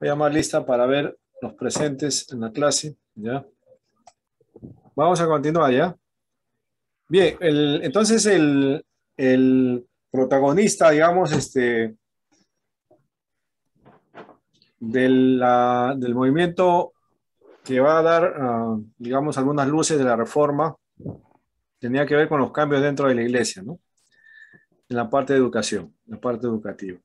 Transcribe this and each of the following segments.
Voy a llamar lista para ver los presentes en la clase. ¿Ya? Vamos a continuar, ¿ya? Bien, entonces el protagonista, digamos, del movimiento que va a dar, digamos, algunas luces de la reforma, tenía que ver con los cambios dentro de la iglesia, ¿no? En la parte de educación, en la parte educativa.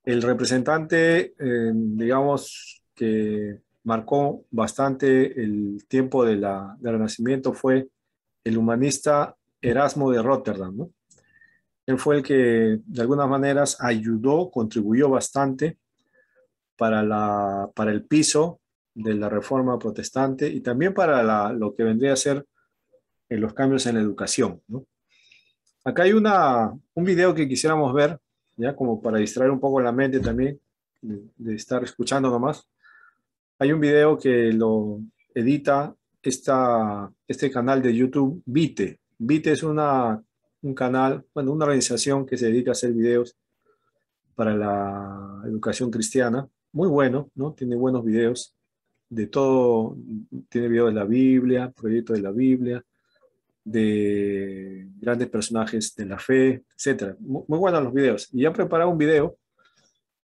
El representante, digamos, que marcó bastante el tiempo del Renacimiento fue el humanista Erasmo de Rotterdam, ¿no? Él fue el que, de algunas maneras, ayudó, contribuyó bastante para el piso de la reforma protestante y también para lo que vendría a ser los cambios en la educación, ¿no? Acá hay un video que quisiéramos ver, ya como para distraer un poco la mente también, de estar escuchando nomás. Hay un video que lo edita este canal de YouTube, Vite. Vite es un canal, bueno, una organización que se dedica a hacer videos para la educación cristiana. Muy bueno, ¿no? Tiene buenos videos de todo. Tiene videos de la Biblia, proyectos de la Biblia, de grandes personajes de la fe, etcétera. Muy buenos los videos. Y ha preparado un video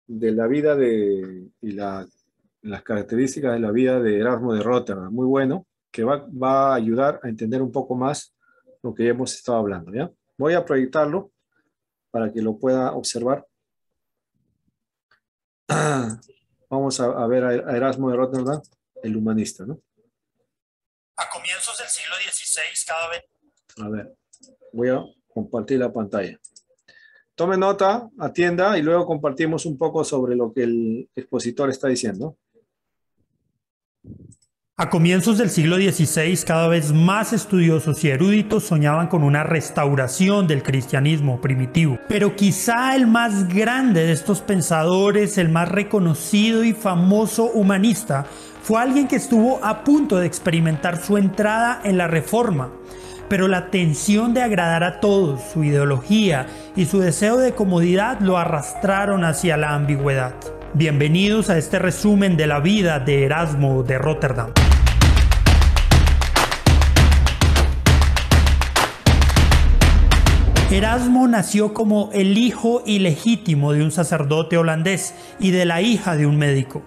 de la vida y las características de la vida de Erasmo de Rotterdam, muy bueno, que va a ayudar a entender un poco más lo que ya hemos estado hablando, ¿ya? Voy a proyectarlo para que lo pueda observar. Vamos a ver a Erasmo de Rotterdam, el humanista, ¿no? A comienzos del siglo XVI, cada vez... A ver, voy a compartir la pantalla. Tome nota, atienda y luego compartimos un poco sobre lo que el expositor está diciendo. A comienzos del siglo XVI, cada vez más estudiosos y eruditos soñaban con una restauración del cristianismo primitivo. Pero quizá el más grande de estos pensadores, el más reconocido y famoso humanista, fue alguien que estuvo a punto de experimentar su entrada en la Reforma. Pero la tensión de agradar a todos, su ideología y su deseo de comodidad lo arrastraron hacia la ambigüedad. Bienvenidos a este resumen de la vida de Erasmo de Rotterdam. Erasmo nació como el hijo ilegítimo de un sacerdote holandés y de la hija de un médico.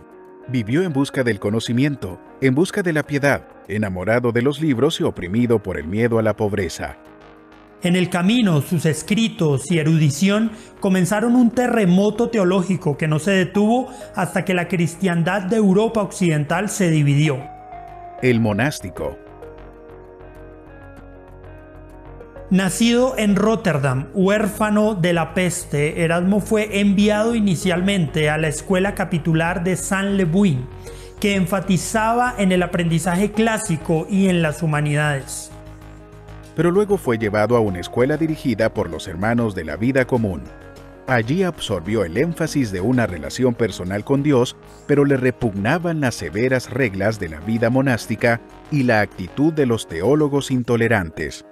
Vivió en busca del conocimiento, en busca de la piedad, enamorado de los libros y oprimido por el miedo a la pobreza. En el camino, sus escritos y erudición comenzaron un terremoto teológico que no se detuvo hasta que la cristiandad de Europa occidental se dividió. El monástico. Nacido en Rotterdam, huérfano de la peste, Erasmo fue enviado inicialmente a la escuela capitular de Saint-Lebuin, que enfatizaba en el aprendizaje clásico y en las humanidades. Pero luego fue llevado a una escuela dirigida por los hermanos de la vida común. Allí absorbió el énfasis de una relación personal con Dios, pero le repugnaban las severas reglas de la vida monástica y la actitud de los teólogos intolerantes.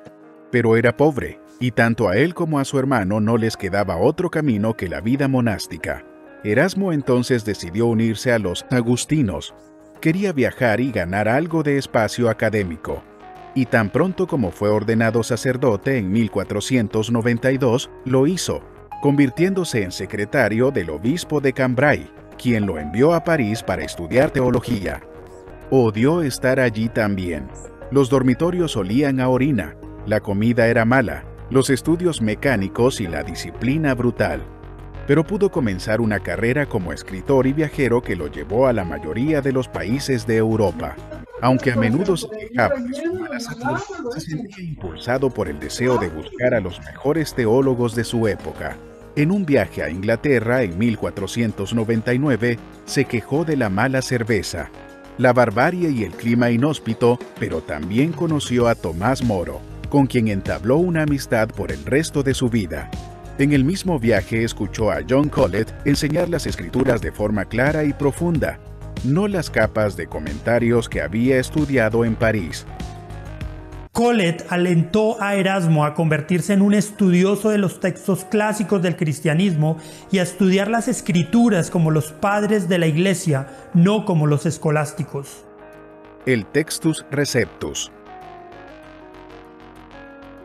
Pero era pobre, y tanto a él como a su hermano no les quedaba otro camino que la vida monástica. Erasmo entonces decidió unirse a los agustinos. Quería viajar y ganar algo de espacio académico. Y tan pronto como fue ordenado sacerdote en 1492, lo hizo, convirtiéndose en secretario del obispo de Cambrai, quien lo envió a París para estudiar teología. Odió estar allí también. Los dormitorios olían a orina, la comida era mala, los estudios mecánicos y la disciplina brutal. Pero pudo comenzar una carrera como escritor y viajero que lo llevó a la mayoría de los países de Europa. Aunque a menudo se quejaba de su mala salud, se sentía impulsado por el deseo de buscar a los mejores teólogos de su época. En un viaje a Inglaterra en 1499, se quejó de la mala cerveza, la barbarie y el clima inhóspito, pero también conoció a Tomás Moro, con quien entabló una amistad por el resto de su vida. En el mismo viaje escuchó a John Colet enseñar las escrituras de forma clara y profunda, no las capas de comentarios que había estudiado en París. Colet alentó a Erasmo a convertirse en un estudioso de los textos clásicos del cristianismo y a estudiar las escrituras como los padres de la Iglesia, no como los escolásticos. El Textus Receptus.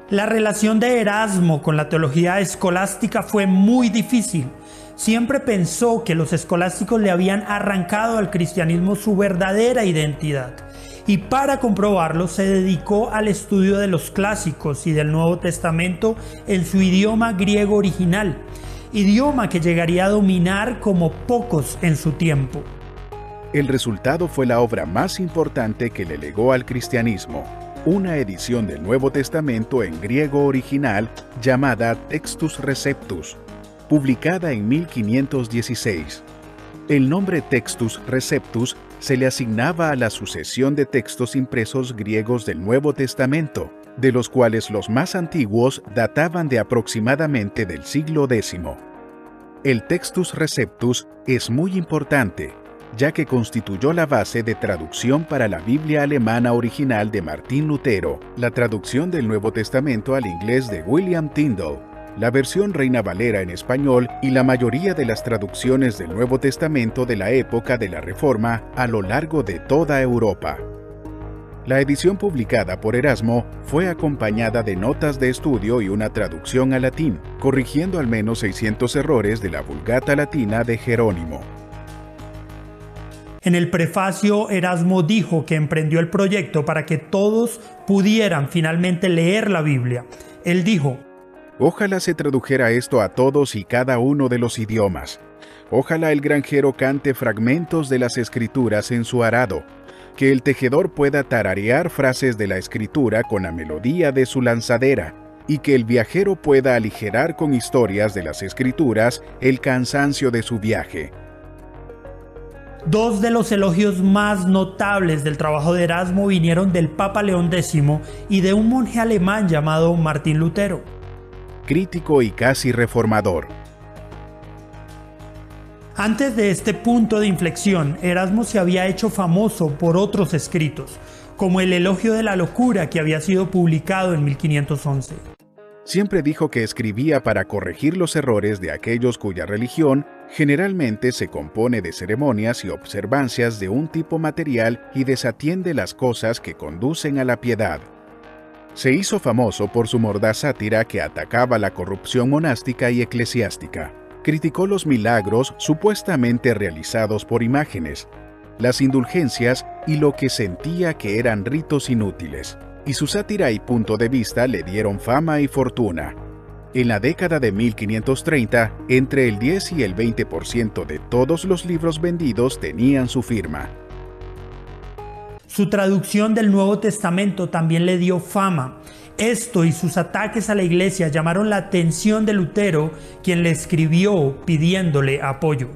La relación de Erasmo con la teología escolástica fue muy difícil. Siempre pensó que los escolásticos le habían arrancado al cristianismo su verdadera identidad. Y para comprobarlo se dedicó al estudio de los clásicos y del Nuevo Testamento en su idioma griego original, idioma que llegaría a dominar como pocos en su tiempo. El resultado fue la obra más importante que le legó al cristianismo, una edición del Nuevo Testamento en griego original llamada Textus Receptus, publicada en 1516. El nombre Textus Receptus se le asignaba a la sucesión de textos impresos griegos del Nuevo Testamento, de los cuales los más antiguos databan de aproximadamente del siglo X. El Textus Receptus es muy importante, ya que constituyó la base de traducción para la Biblia alemana original de Martín Lutero, la traducción del Nuevo Testamento al inglés de William Tyndale, la versión Reina Valera en español y la mayoría de las traducciones del Nuevo Testamento de la época de la Reforma a lo largo de toda Europa. La edición publicada por Erasmo fue acompañada de notas de estudio y una traducción al latín, corrigiendo al menos 600 errores de la Vulgata latina de Jerónimo. En el prefacio, Erasmo dijo que emprendió el proyecto para que todos pudieran finalmente leer la Biblia. Él dijo: ojalá se tradujera esto a todos y cada uno de los idiomas. Ojalá el granjero cante fragmentos de las Escrituras en su arado, que el tejedor pueda tararear frases de la Escritura con la melodía de su lanzadera, y que el viajero pueda aligerar con historias de las Escrituras el cansancio de su viaje. Dos de los elogios más notables del trabajo de Erasmo vinieron del Papa León X y de un monje alemán llamado Martín Lutero. Crítico y casi reformador. Antes de este punto de inflexión, Erasmo se había hecho famoso por otros escritos, como el Elogio de la Locura, que había sido publicado en 1511. Siempre dijo que escribía para corregir los errores de aquellos cuya religión generalmente se compone de ceremonias y observancias de un tipo material y desatiende las cosas que conducen a la piedad. Se hizo famoso por su mordaz sátira que atacaba la corrupción monástica y eclesiástica. Criticó los milagros supuestamente realizados por imágenes, las indulgencias y lo que sentía que eran ritos inútiles. Y su sátira y punto de vista le dieron fama y fortuna. En la década de 1530, entre el 10 y el 20% de todos los libros vendidos tenían su firma. Su traducción del Nuevo Testamento también le dio fama. Esto y sus ataques a la Iglesia llamaron la atención de Lutero, quien le escribió pidiéndole apoyo.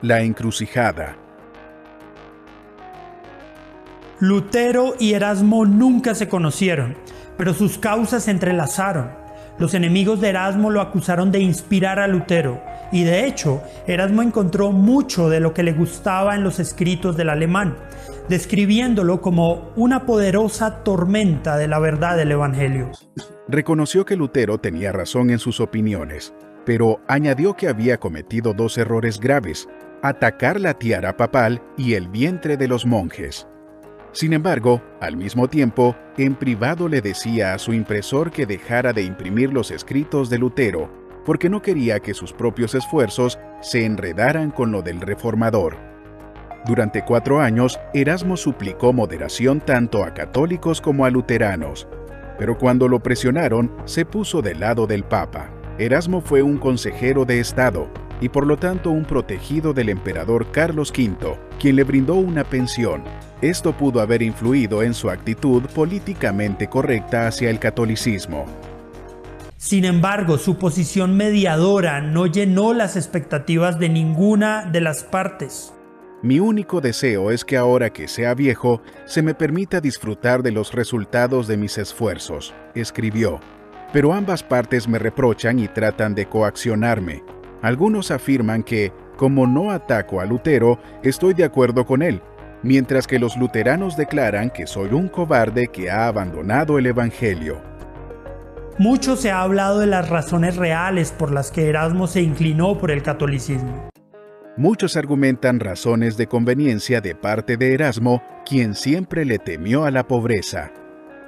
La encrucijada. Lutero y Erasmo nunca se conocieron, pero sus causas se entrelazaron. Los enemigos de Erasmo lo acusaron de inspirar a Lutero, y de hecho, Erasmo encontró mucho de lo que le gustaba en los escritos del alemán, describiéndolo como una poderosa tormenta de la verdad del Evangelio. Reconoció que Lutero tenía razón en sus opiniones, pero añadió que había cometido dos errores graves: atacar la tiara papal y el vientre de los monjes. Sin embargo, al mismo tiempo, en privado le decía a su impresor que dejara de imprimir los escritos de Lutero, porque no quería que sus propios esfuerzos se enredaran con lo del reformador. Durante 4 años, Erasmo suplicó moderación tanto a católicos como a luteranos, pero cuando lo presionaron, se puso del lado del Papa. Erasmo fue un consejero de Estado y por lo tanto un protegido del emperador Carlos V, quien le brindó una pensión. Esto pudo haber influido en su actitud políticamente correcta hacia el catolicismo. Sin embargo, su posición mediadora no llenó las expectativas de ninguna de las partes. Mi único deseo es que ahora que sea viejo, se me permita disfrutar de los resultados de mis esfuerzos, escribió. Pero ambas partes me reprochan y tratan de coaccionarme. Algunos afirman que, como no ataco a Lutero, estoy de acuerdo con él, mientras que los luteranos declaran que soy un cobarde que ha abandonado el Evangelio. Mucho se ha hablado de las razones reales por las que Erasmo se inclinó por el catolicismo. Muchos argumentan razones de conveniencia de parte de Erasmo, quien siempre le temió a la pobreza.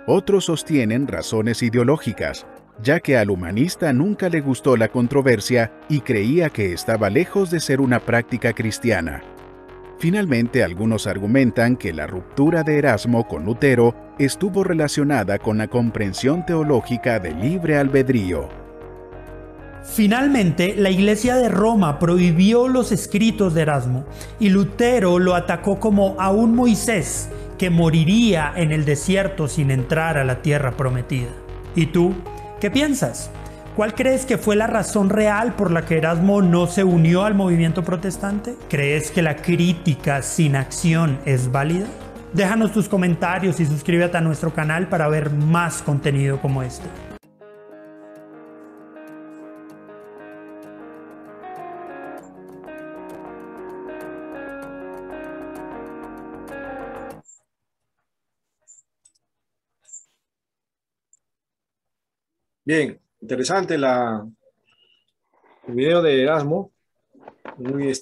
Otros sostienen razones ideológicas, ya que al humanista nunca le gustó la controversia y creía que estaba lejos de ser una práctica cristiana. Finalmente, algunos argumentan que la ruptura de Erasmo con Lutero estuvo relacionada con la comprensión teológica del libre albedrío. Finalmente, la Iglesia de Roma prohibió los escritos de Erasmo y Lutero lo atacó como a un Moisés que moriría en el desierto sin entrar a la tierra prometida. ¿Y tú? ¿Qué piensas? ¿Cuál crees que fue la razón real por la que Erasmo no se unió al movimiento protestante? ¿Crees que la crítica sin acción es válida? Déjanos tus comentarios y suscríbete a nuestro canal para ver más contenido como este. Bien, interesante el video de Erasmo, muy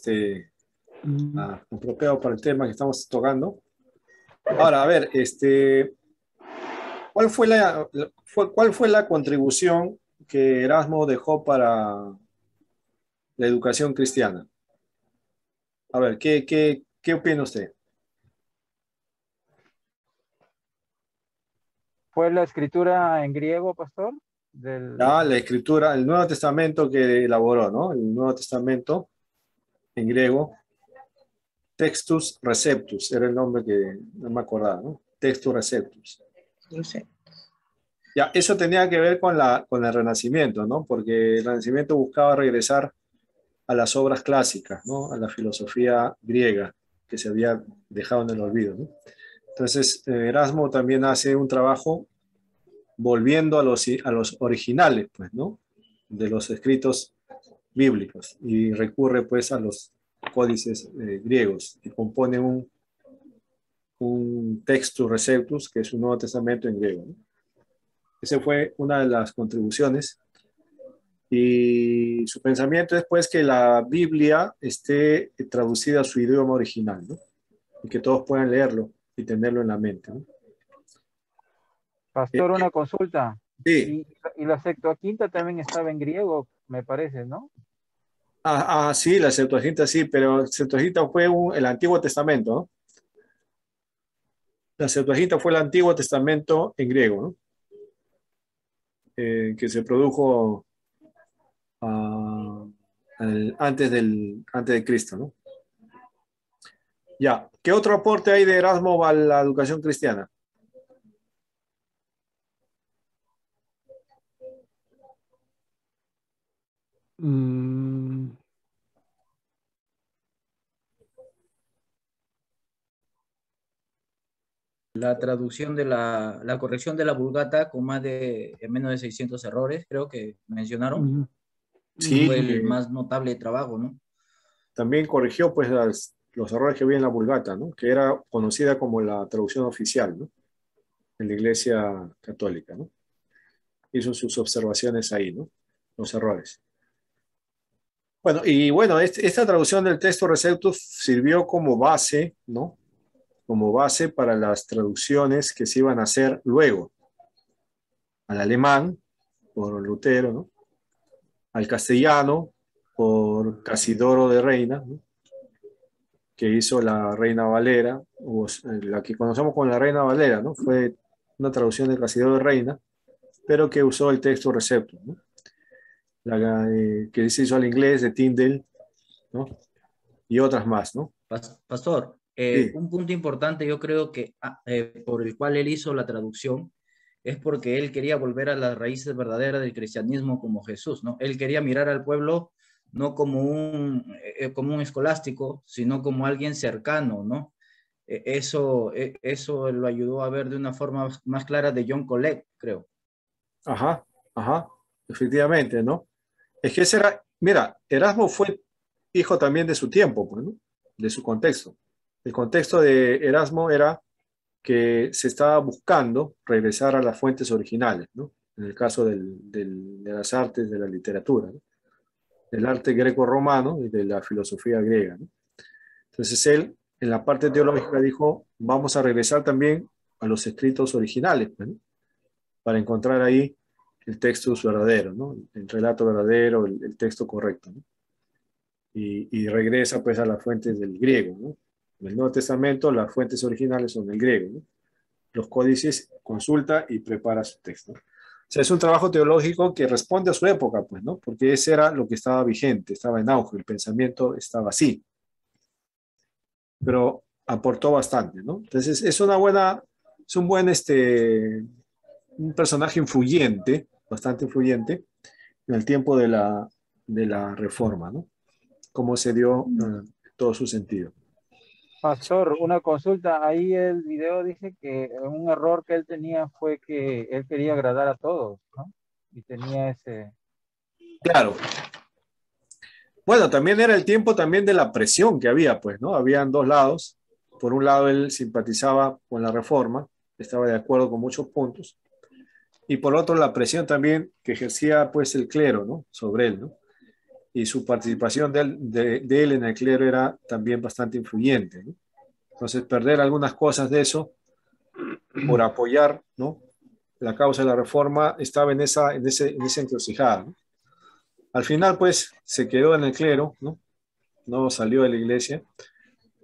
apropiado para el tema que estamos tocando. Ahora, a ver, ¿cuál fue la contribución que Erasmo dejó para la educación cristiana? A ver, ¿qué opina usted? ¿Fue la escritura en griego, pastor? La escritura, el Nuevo Testamento que elaboró, ¿no? El Nuevo Testamento en griego, Textus Receptus, era el nombre que no me acordaba, ¿no? Textus Receptus. Ya, eso tenía que ver con el Renacimiento, ¿no? Porque el Renacimiento buscaba regresar a las obras clásicas, ¿no? A la filosofía griega que se había dejado en el olvido, ¿no? Entonces, Erasmo también hace un trabajo volviendo a los originales, pues, ¿no? De los escritos bíblicos y recurre, pues, a los códices griegos y compone un Textus Receptus, que es un Nuevo Testamento en griego, ¿no? Esa fue una de las contribuciones. Y su pensamiento es, pues, que la Biblia esté traducida a su idioma original, ¿no? Y que todos puedan leerlo y tenerlo en la mente, ¿no? Pastor, una consulta. Sí. Y la Septuaginta también estaba en griego, me parece, ¿no? Sí, la Septuaginta sí, pero Septuaginta fue el Antiguo Testamento, ¿no? La Septuaginta fue el Antiguo Testamento en griego, ¿no? Que se produjo antes de Cristo, ¿no? Ya, ¿qué otro aporte hay de Erasmo a la educación cristiana? La traducción de la corrección de la Vulgata con menos de 600 errores, creo que mencionaron. Sí, fue el más notable trabajo, ¿no? También corrigió, pues, los errores que había en la Vulgata, ¿no? Que era conocida como la traducción oficial, ¿no? En la Iglesia Católica, ¿no? Hizo sus observaciones ahí, ¿no? Los errores. Bueno, esta traducción del Textus Receptus sirvió como base, ¿no? Como base para las traducciones que se iban a hacer luego. Al alemán, por Lutero, ¿no? Al castellano, por Casidoro de Reina, ¿no? Que hizo la Reina Valera, o la que conocemos como la Reina Valera, ¿no? Fue una traducción de Casidoro de Reina, pero que usó el Textus Receptus, ¿no? Que se hizo al inglés de Tyndale, ¿no? Y otras más, ¿no? Pastor, Sí. un punto importante yo creo que por el cual él hizo la traducción es porque él quería volver a las raíces verdaderas del cristianismo como Jesús, ¿no? Él quería mirar al pueblo no como un escolástico, sino como alguien cercano, ¿no? Eso lo ayudó a ver de una forma más clara de John Colet, creo. Ajá, efectivamente, ¿no? Es que ese era, mira, Erasmo fue hijo también de su tiempo, pues, ¿no? De su contexto. El contexto de Erasmo era que se estaba buscando regresar a las fuentes originales, ¿no? En el caso de las artes, de la literatura, ¿no? Del arte greco-romano y de la filosofía griega, ¿no? Entonces él, en la parte teológica, dijo, vamos a regresar también a los escritos originales, ¿no? Para encontrar ahí el texto verdadero, ¿no? El relato verdadero, el texto correcto, ¿no? Y regresa pues a las fuentes del griego, ¿no? En el Nuevo Testamento las fuentes originales son del griego, ¿no? Los códices, consulta y prepara su texto. O sea, es un trabajo teológico que responde a su época, pues, ¿no? Porque ese era lo que estaba vigente, estaba en auge, el pensamiento estaba así. Pero aportó bastante, ¿no? Entonces, es una buena, es un buen, un personaje influyente, bastante influyente, en el tiempo de la Reforma, ¿no? Cómo se dio todo su sentido. Pastor, una consulta. Ahí el video dice que un error que él tenía fue que él quería agradar a todos, ¿no? Y tenía ese... Claro. Bueno, también era el tiempo también de la presión que había, pues, ¿no? Habían dos lados. Por un lado, él simpatizaba con la reforma, estaba de acuerdo con muchos puntos. Y por otro, la presión también que ejercía, pues, el clero, ¿no? Sobre él, ¿no? Y su participación de él en el clero era también bastante influyente, ¿no? Entonces, perder algunas cosas de eso por apoyar, ¿no? La causa de la reforma estaba en esa encrucijada, ¿no? Al final, pues, se quedó en el clero, ¿no? No salió de la iglesia,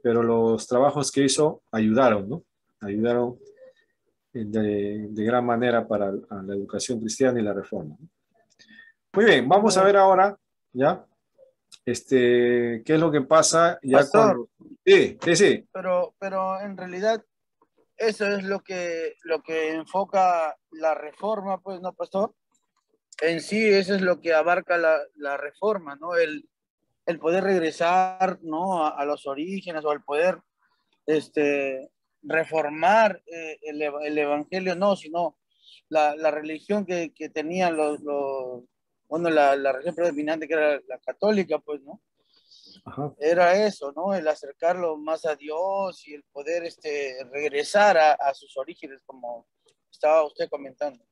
pero los trabajos que hizo ayudaron, ¿no? Ayudaron de gran manera para la educación cristiana y la reforma, ¿no? Muy bien, vamos a ver ahora, ¿ya? ¿Qué es lo que pasa ya Pastor, cuando... Sí, sí, sí. pero en realidad eso es lo que enfoca la reforma, pues, ¿no, pastor? En sí, eso es lo que abarca la reforma, ¿no? El poder regresar, ¿no? A los orígenes o el poder reformar el evangelio, no, sino la religión que tenían bueno, la religión predominante que era la católica, pues, ¿no? Ajá. Era eso, ¿no? El acercarlo más a Dios y el poder regresar a sus orígenes, como estaba usted comentando.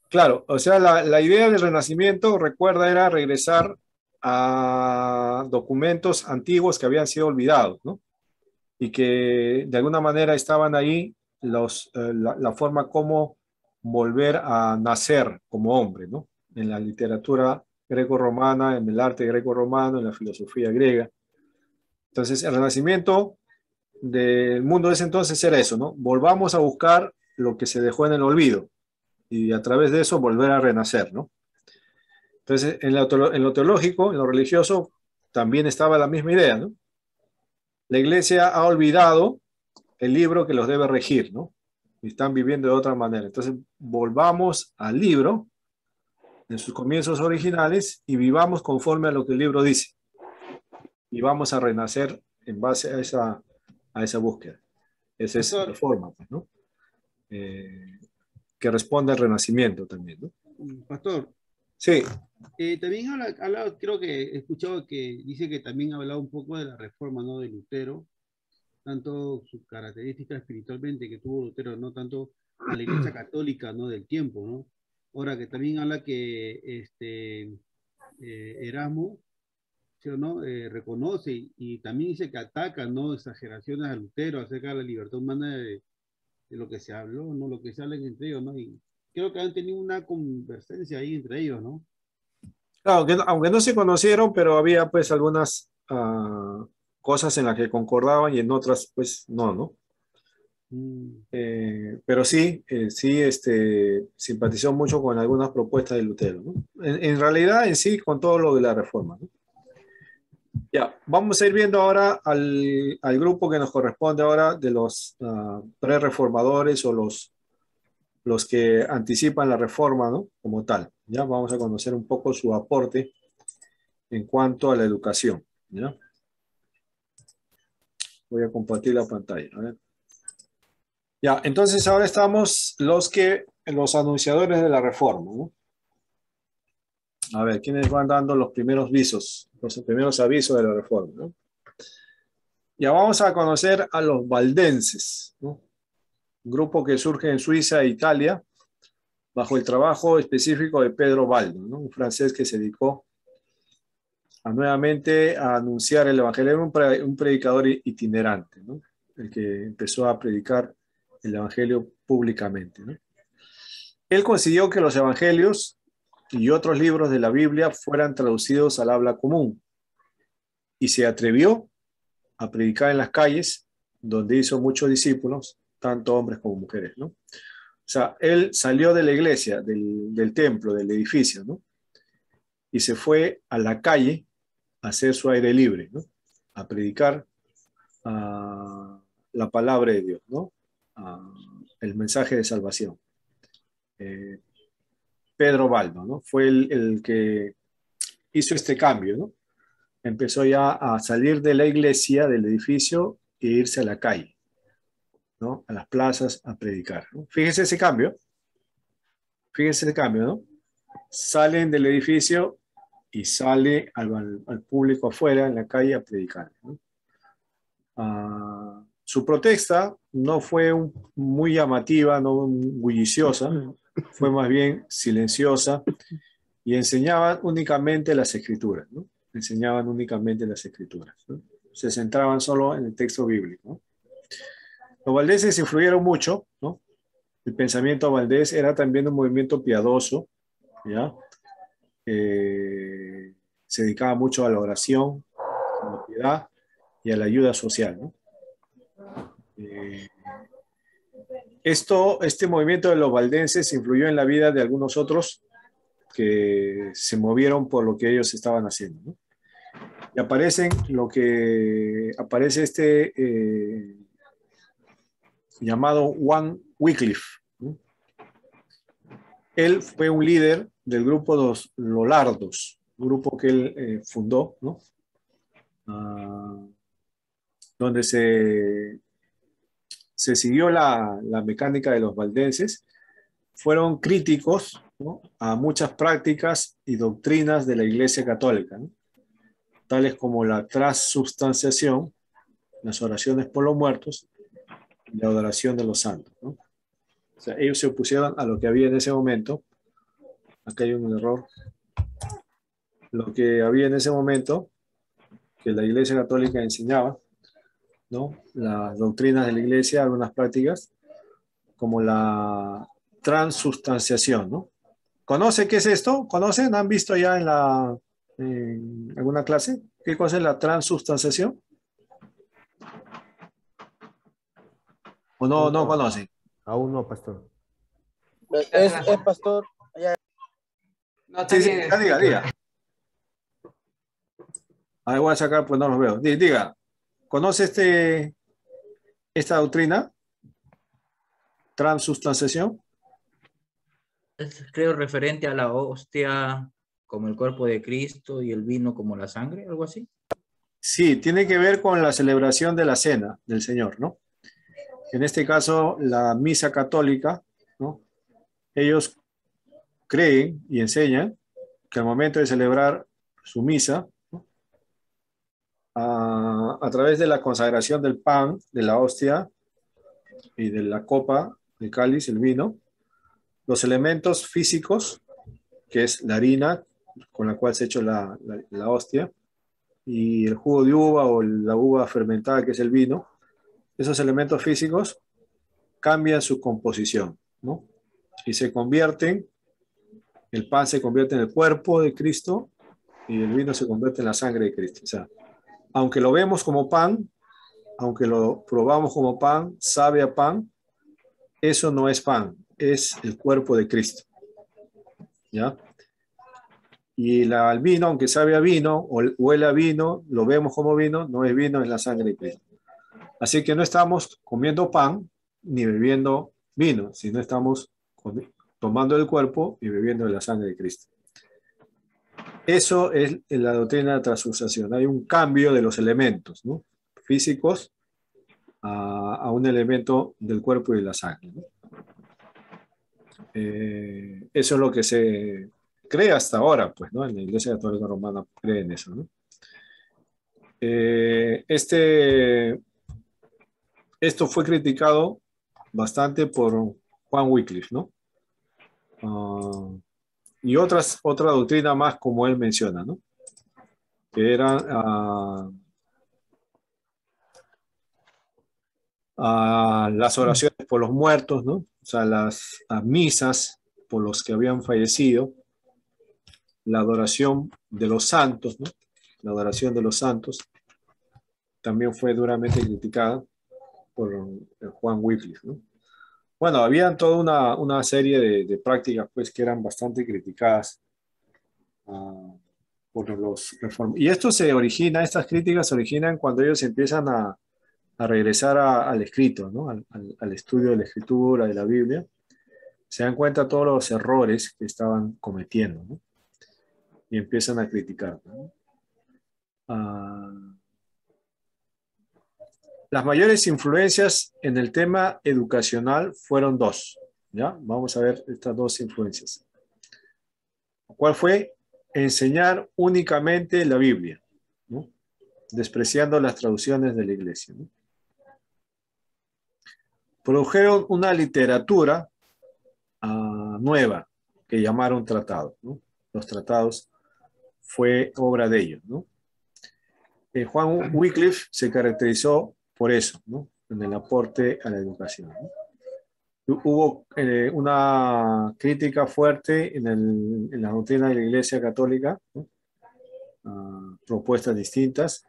Claro, o sea, la idea del Renacimiento, recuerda, era regresar a documentos antiguos que habían sido olvidados, ¿no? Y que de alguna manera estaban ahí la forma como volver a nacer como hombre, ¿no? En la literatura greco-romana, en el arte greco-romano, en la filosofía griega. Entonces, el renacimiento del mundo de ese entonces era eso, ¿no? Volvamos a buscar lo que se dejó en el olvido y a través de eso volver a renacer, ¿no? Entonces, en lo teológico, en lo religioso, también estaba la misma idea, ¿no? La iglesia ha olvidado el libro que los debe regir, ¿no? Y están viviendo de otra manera. Entonces, volvamos al libro en sus comienzos originales y vivamos conforme a lo que el libro dice. Y vamos a renacer en base a esa búsqueda. Esa es Pastor, reforma, pues, ¿no? Que responde al renacimiento también, ¿no? Pastor, Sí, también creo que he escuchado que dice que también ha hablado un poco de la reforma, ¿no? De Lutero, tanto sus características espiritualmente que tuvo Lutero, no tanto a la Iglesia Católica, ¿no? Del tiempo, ¿no? Ahora que también habla que Erasmo, ¿sí o no? Reconoce y también dice que ataca, ¿no? Exageraciones a Lutero acerca de la libertad humana de lo que se habló, ¿no? Lo que se habla entre ellos, ¿no? Y creo que han tenido una conversancia ahí entre ellos, ¿no? claro, aunque no se conocieron, pero había pues algunas cosas en las que concordaban y en otras pues no, ¿no? Pero sí, simpatizó mucho con algunas propuestas de Lutero, ¿no? En realidad, en sí, con todo lo de la reforma, ¿no? Ya, vamos a ir viendo ahora al grupo que nos corresponde ahora de los pre-reformadores o los que anticipan la reforma, ¿no? Como tal. Ya vamos a conocer un poco su aporte en cuanto a la educación, ¿ya? Voy a compartir la pantalla. A ver. Ya, entonces ahora estamos los anunciadores de la reforma, ¿no? A ver, ¿quiénes van dando los primeros avisos de la reforma, ¿no? Ya vamos a conocer a los valdenses, ¿no? Un grupo que surge en Suiza e Italia bajo el trabajo específico de Pedro Baldo, ¿no? Un francés que se dedicó nuevamente a anunciar el evangelio. Era un predicador itinerante, ¿no? El que empezó a predicar el evangelio públicamente, ¿no? Él consiguió que los evangelios y otros libros de la Biblia fueran traducidos al habla común y se atrevió a predicar en las calles, donde hizo muchos discípulos, tanto hombres como mujeres, ¿no? O sea, él salió de la iglesia, del templo, del edificio, ¿no? Y se fue a la calle a hacer su aire libre, ¿no? A predicar la palabra de Dios, ¿no? El mensaje de salvación. Pedro Baldo, ¿no? Fue el que hizo este cambio, ¿no? Empezó ya a salir de la iglesia, del edificio, e irse a la calle, ¿no? A las plazas a predicar, ¿no? Fíjense ese cambio, ¿no? Salen del edificio y sale al público afuera, en la calle, a predicar, ¿no? Su protesta no fue muy llamativa, no bulliciosa, fue más bien silenciosa y enseñaban únicamente las escrituras, ¿no? Enseñaban únicamente las escrituras, ¿no? Se centraban solo en el texto bíblico, ¿no? Los valdeses influyeron mucho, ¿no? El pensamiento valdés era también un movimiento piadoso, ¿ya? Se dedicaba mucho a la oración, a la piedad y a la ayuda social, ¿no? Este movimiento de los valdenses influyó en la vida de algunos otros que se movieron por lo que ellos estaban haciendo, ¿no? Y aparece llamado Juan Wycliffe, ¿no? Él fue un líder del grupo Los Lollardos, grupo que él fundó, ¿no? Donde se siguió la mecánica de los valdenses. Fueron críticos, ¿no? A muchas prácticas y doctrinas de la Iglesia Católica, ¿no? Tales como la transubstanciación, las oraciones por los muertos y la adoración de los santos, ¿no? O sea, ellos se opusieron a lo que había en ese momento. Acá hay un error. Lo que había en ese momento, que la Iglesia Católica enseñaba, ¿no? Las doctrinas de la Iglesia, algunas prácticas, como la transubstanciación, ¿no? ¿Conoce qué es esto? ¿Conocen? ¿Han visto ya en alguna clase? ¿Qué cosa es la transubstanciación? ¿O no conocen? Aún no, pastor. Es pastor. No, Sí, también diga. Ahí voy a sacar, pues no los veo. Diga, ¿conoce esta doctrina? Transubstanciación. Creo referente a la hostia como el cuerpo de Cristo y el vino como la sangre, algo así. Sí, tiene que ver con la celebración de la cena del Señor, ¿no? En este caso, la misa católica, ¿no? Ellos creen y enseñan que al momento de celebrar su misa, ¿no? A través de la consagración del pan, de la hostia y de la copa, el cáliz, el vino, los elementos físicos, que es la harina con la cual se ha hecho la hostia, y el jugo de uva o la uva fermentada, que es el vino, esos elementos físicos cambian su composición, ¿no? Y el pan se convierte en el cuerpo de Cristo y el vino se convierte en la sangre de Cristo. O sea, aunque lo vemos como pan, aunque lo probamos como pan, sabe a pan, eso no es pan, es el cuerpo de Cristo, ¿ya? Y el vino, aunque sabe a vino o huele a vino, lo vemos como vino, no es vino, es la sangre de Cristo. Así que no estamos comiendo pan ni bebiendo vino, sino estamos tomando el cuerpo y bebiendo de la sangre de Cristo. Eso es la doctrina de la transubstanciación. Hay un cambio de los elementos, ¿no? Físicos a un elemento del cuerpo y de la sangre, ¿no? Eso es lo que se cree hasta ahora, pues, ¿no? En la Iglesia Católica Romana creen eso, ¿no? Esto fue criticado bastante por Juan Wycliffe, ¿no? Y otra doctrina más, como él menciona, ¿no? Que eran las oraciones por los muertos, ¿no? O sea, las misas por los que habían fallecido, la adoración de los santos, ¿no? La adoración de los santos también fue duramente criticada por Juan Wycliffe, ¿no? Bueno, había toda una serie de prácticas, pues, que eran bastante criticadas por los reformadores. Y estas críticas se originan cuando ellos empiezan a regresar al escrito, ¿no? Al estudio de la escritura, de la Biblia. Se dan cuenta de todos los errores que estaban cometiendo, ¿no? Y empiezan a criticar, ¿no? Las mayores influencias en el tema educacional fueron dos, ¿ya? Vamos a ver estas dos influencias. ¿Cuál fue? Enseñar únicamente la Biblia, ¿no? Despreciando las traducciones de la iglesia, ¿no? Produjeron una literatura nueva que llamaron tratados, ¿no? Los tratados fue obra de ellos, ¿no? Juan Wycliffe se caracterizó por eso, ¿no? En el aporte a la educación, ¿no? Hubo una crítica fuerte en la doctrina de la Iglesia Católica, ¿no? Propuestas distintas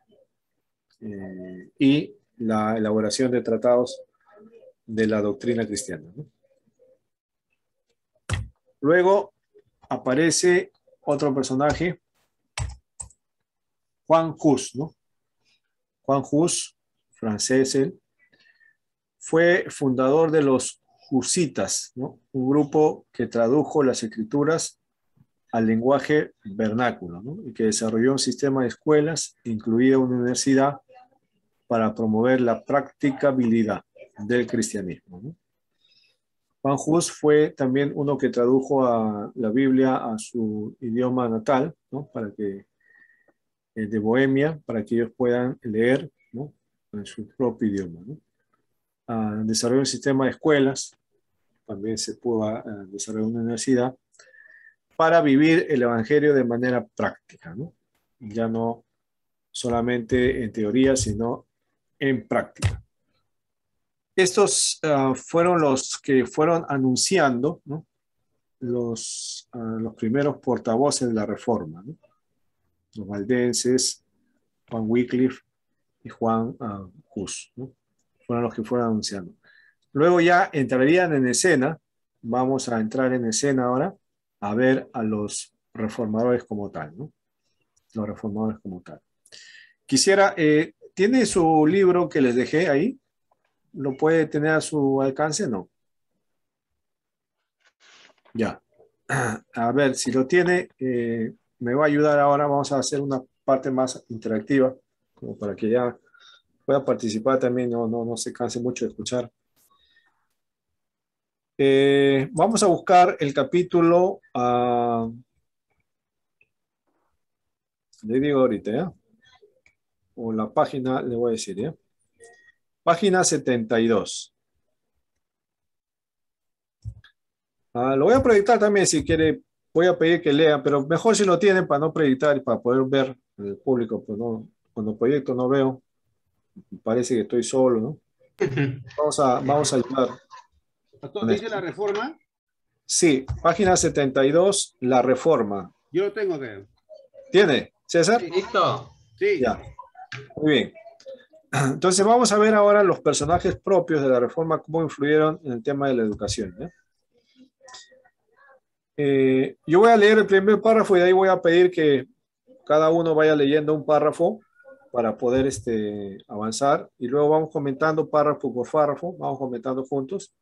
y la elaboración de tratados de la doctrina cristiana, ¿no? Luego aparece otro personaje, Juan Hus, ¿no? Juan Hus, francés, él, fue fundador de los Husitas, ¿no? Un grupo que tradujo las escrituras al lenguaje vernáculo, ¿no? Y que desarrolló un sistema de escuelas, incluida una universidad, para promover la practicabilidad del cristianismo, ¿no? Juan Hus fue también uno que tradujo a la Biblia a su idioma natal, ¿no? De Bohemia, para que ellos puedan leer, ¿no? En su propio idioma, ¿no? Desarrolló un sistema de escuelas, también se pudo desarrollar una universidad, para vivir el Evangelio de manera práctica, ¿no? Ya no solamente en teoría, sino en práctica. Estos fueron los que fueron anunciando, ¿no? Los primeros portavoces de la Reforma, ¿no? Los valdenses, Juan Wycliffe y Juan Hus, ¿no? Fueron los que fueron anunciando. Luego ya entrarían en escena, vamos a entrar en escena ahora, a ver a los reformadores como tal, ¿no? Los reformadores como tal. Quisiera, ¿tiene su libro que les dejé ahí? ¿Lo puede tener a su alcance? No. Ya. A ver, si lo tiene, me va a ayudar ahora. Vamos a hacer una parte más interactiva, como para que ya pueda participar también, no se canse mucho de escuchar. Vamos a buscar el capítulo, le digo ahorita, ¿ya? O la página, le voy a decir, ¿ya? Página 72. Lo voy a proyectar también si quiere. Voy a pedir que lean, pero mejor si lo tienen para no proyectar y para poder ver el público. Pues no, cuando proyecto no veo. Parece que estoy solo, ¿no? Vamos a ayudar. ¿Dice la Reforma? Sí, página 72, la Reforma. Yo lo tengo que. ¿Tiene, César? ¿Listo? Sí. Ya. Muy bien. Entonces vamos a ver ahora los personajes propios de la Reforma, cómo influyeron en el tema de la educación, ¿eh? Yo voy a leer el primer párrafo y de ahí voy a pedir que cada uno vaya leyendo un párrafo para poder avanzar, y luego vamos comentando párrafo por párrafo, vamos comentando juntos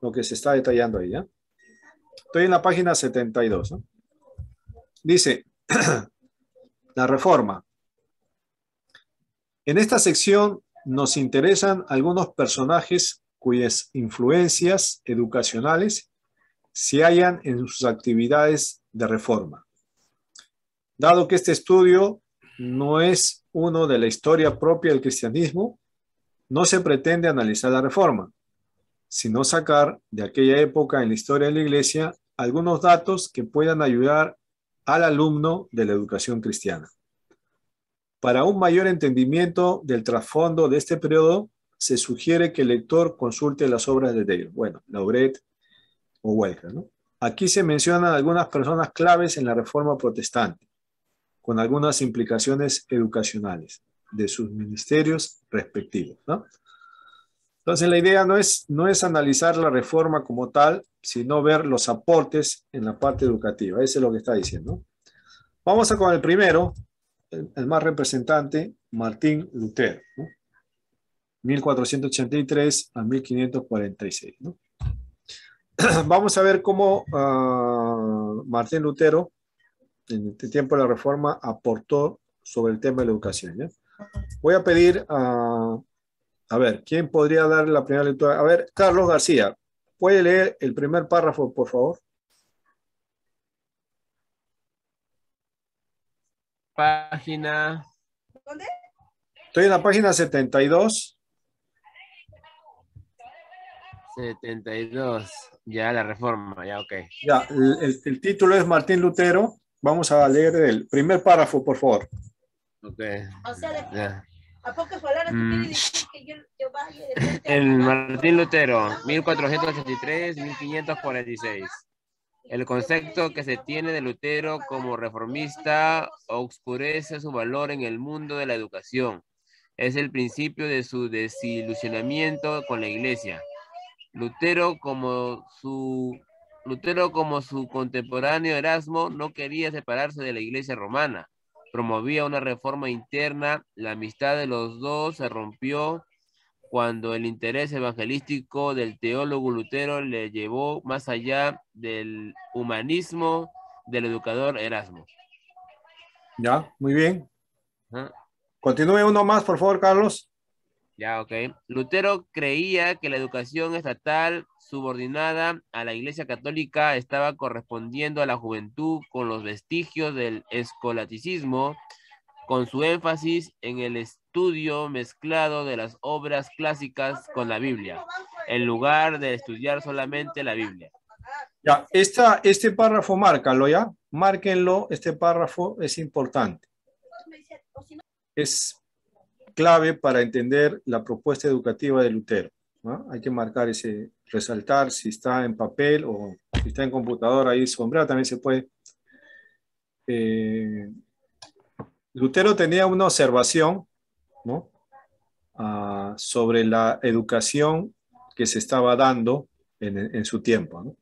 lo que se está detallando ahí, ¿ya? Estoy en la página 72, ¿no? Dice, la Reforma. En esta sección nos interesan algunos personajes cuyas influencias educacionales se hallan en sus actividades de reforma. Dado que este estudio no es 1 de la historia propia del cristianismo, no se pretende analizar la Reforma, sino sacar de aquella época en la historia de la Iglesia algunos datos que puedan ayudar al alumno de la educación cristiana. Para un mayor entendimiento del trasfondo de este periodo, se sugiere que el lector consulte las obras de Taylor, bueno, Lauret o Welker, ¿no? Aquí se mencionan algunas personas claves en la Reforma Protestante, con algunas implicaciones educacionales de sus ministerios respectivos, ¿no? Entonces la idea no es analizar la Reforma como tal, sino ver los aportes en la parte educativa. Eso es lo que está diciendo. Vamos a con el primero, el más representante, Martín Lutero, ¿no? 1483 a 1546, ¿no? Vamos a ver cómo Martín Lutero, en este tiempo de la Reforma, aportó sobre el tema de la educación, ¿ya? Voy a pedir a ver, ¿quién podría dar la primera lectura? A ver, Carlos García, ¿puede leer el primer párrafo, por favor? Página. ¿Dónde? Estoy en la página 72. 72. Ya la Reforma, ya, ok. Ya, el título es Martín Lutero. Vamos a leer el primer párrafo, por favor. Ok. O sea, Ya. ¿a pocas palabras tú quieres decir que yo vaya de frente a- El Martín Lutero, 1483-1546. El concepto que se tiene de Lutero como reformista oscurece su valor en el mundo de la educación. Es el principio de su desilusionamiento con la Iglesia. Lutero como su contemporáneo Erasmo no quería separarse de la Iglesia romana. Promovía una reforma interna. La amistad de los dos se rompió cuando el interés evangelístico del teólogo Lutero le llevó más allá del humanismo del educador Erasmo. Ya, muy bien. Ajá. Continúe uno más, por favor, Carlos. Ya, ok. Lutero creía que la educación estatal subordinada a la Iglesia Católica estaba correspondiendo a la juventud con los vestigios del escolasticismo, con su énfasis en el estudio mezclado de las obras clásicas con la Biblia, en lugar de estudiar solamente la Biblia. Ya, este párrafo, márcalo ya. Márquenlo, este párrafo es importante. Es clave para entender la propuesta educativa de Lutero, ¿no? Hay que marcar ese, resaltar si está en papel o si está en computadora, ahí sombreado también se puede. Lutero tenía una observación, ¿no? Sobre la educación que se estaba dando en su tiempo, ¿no?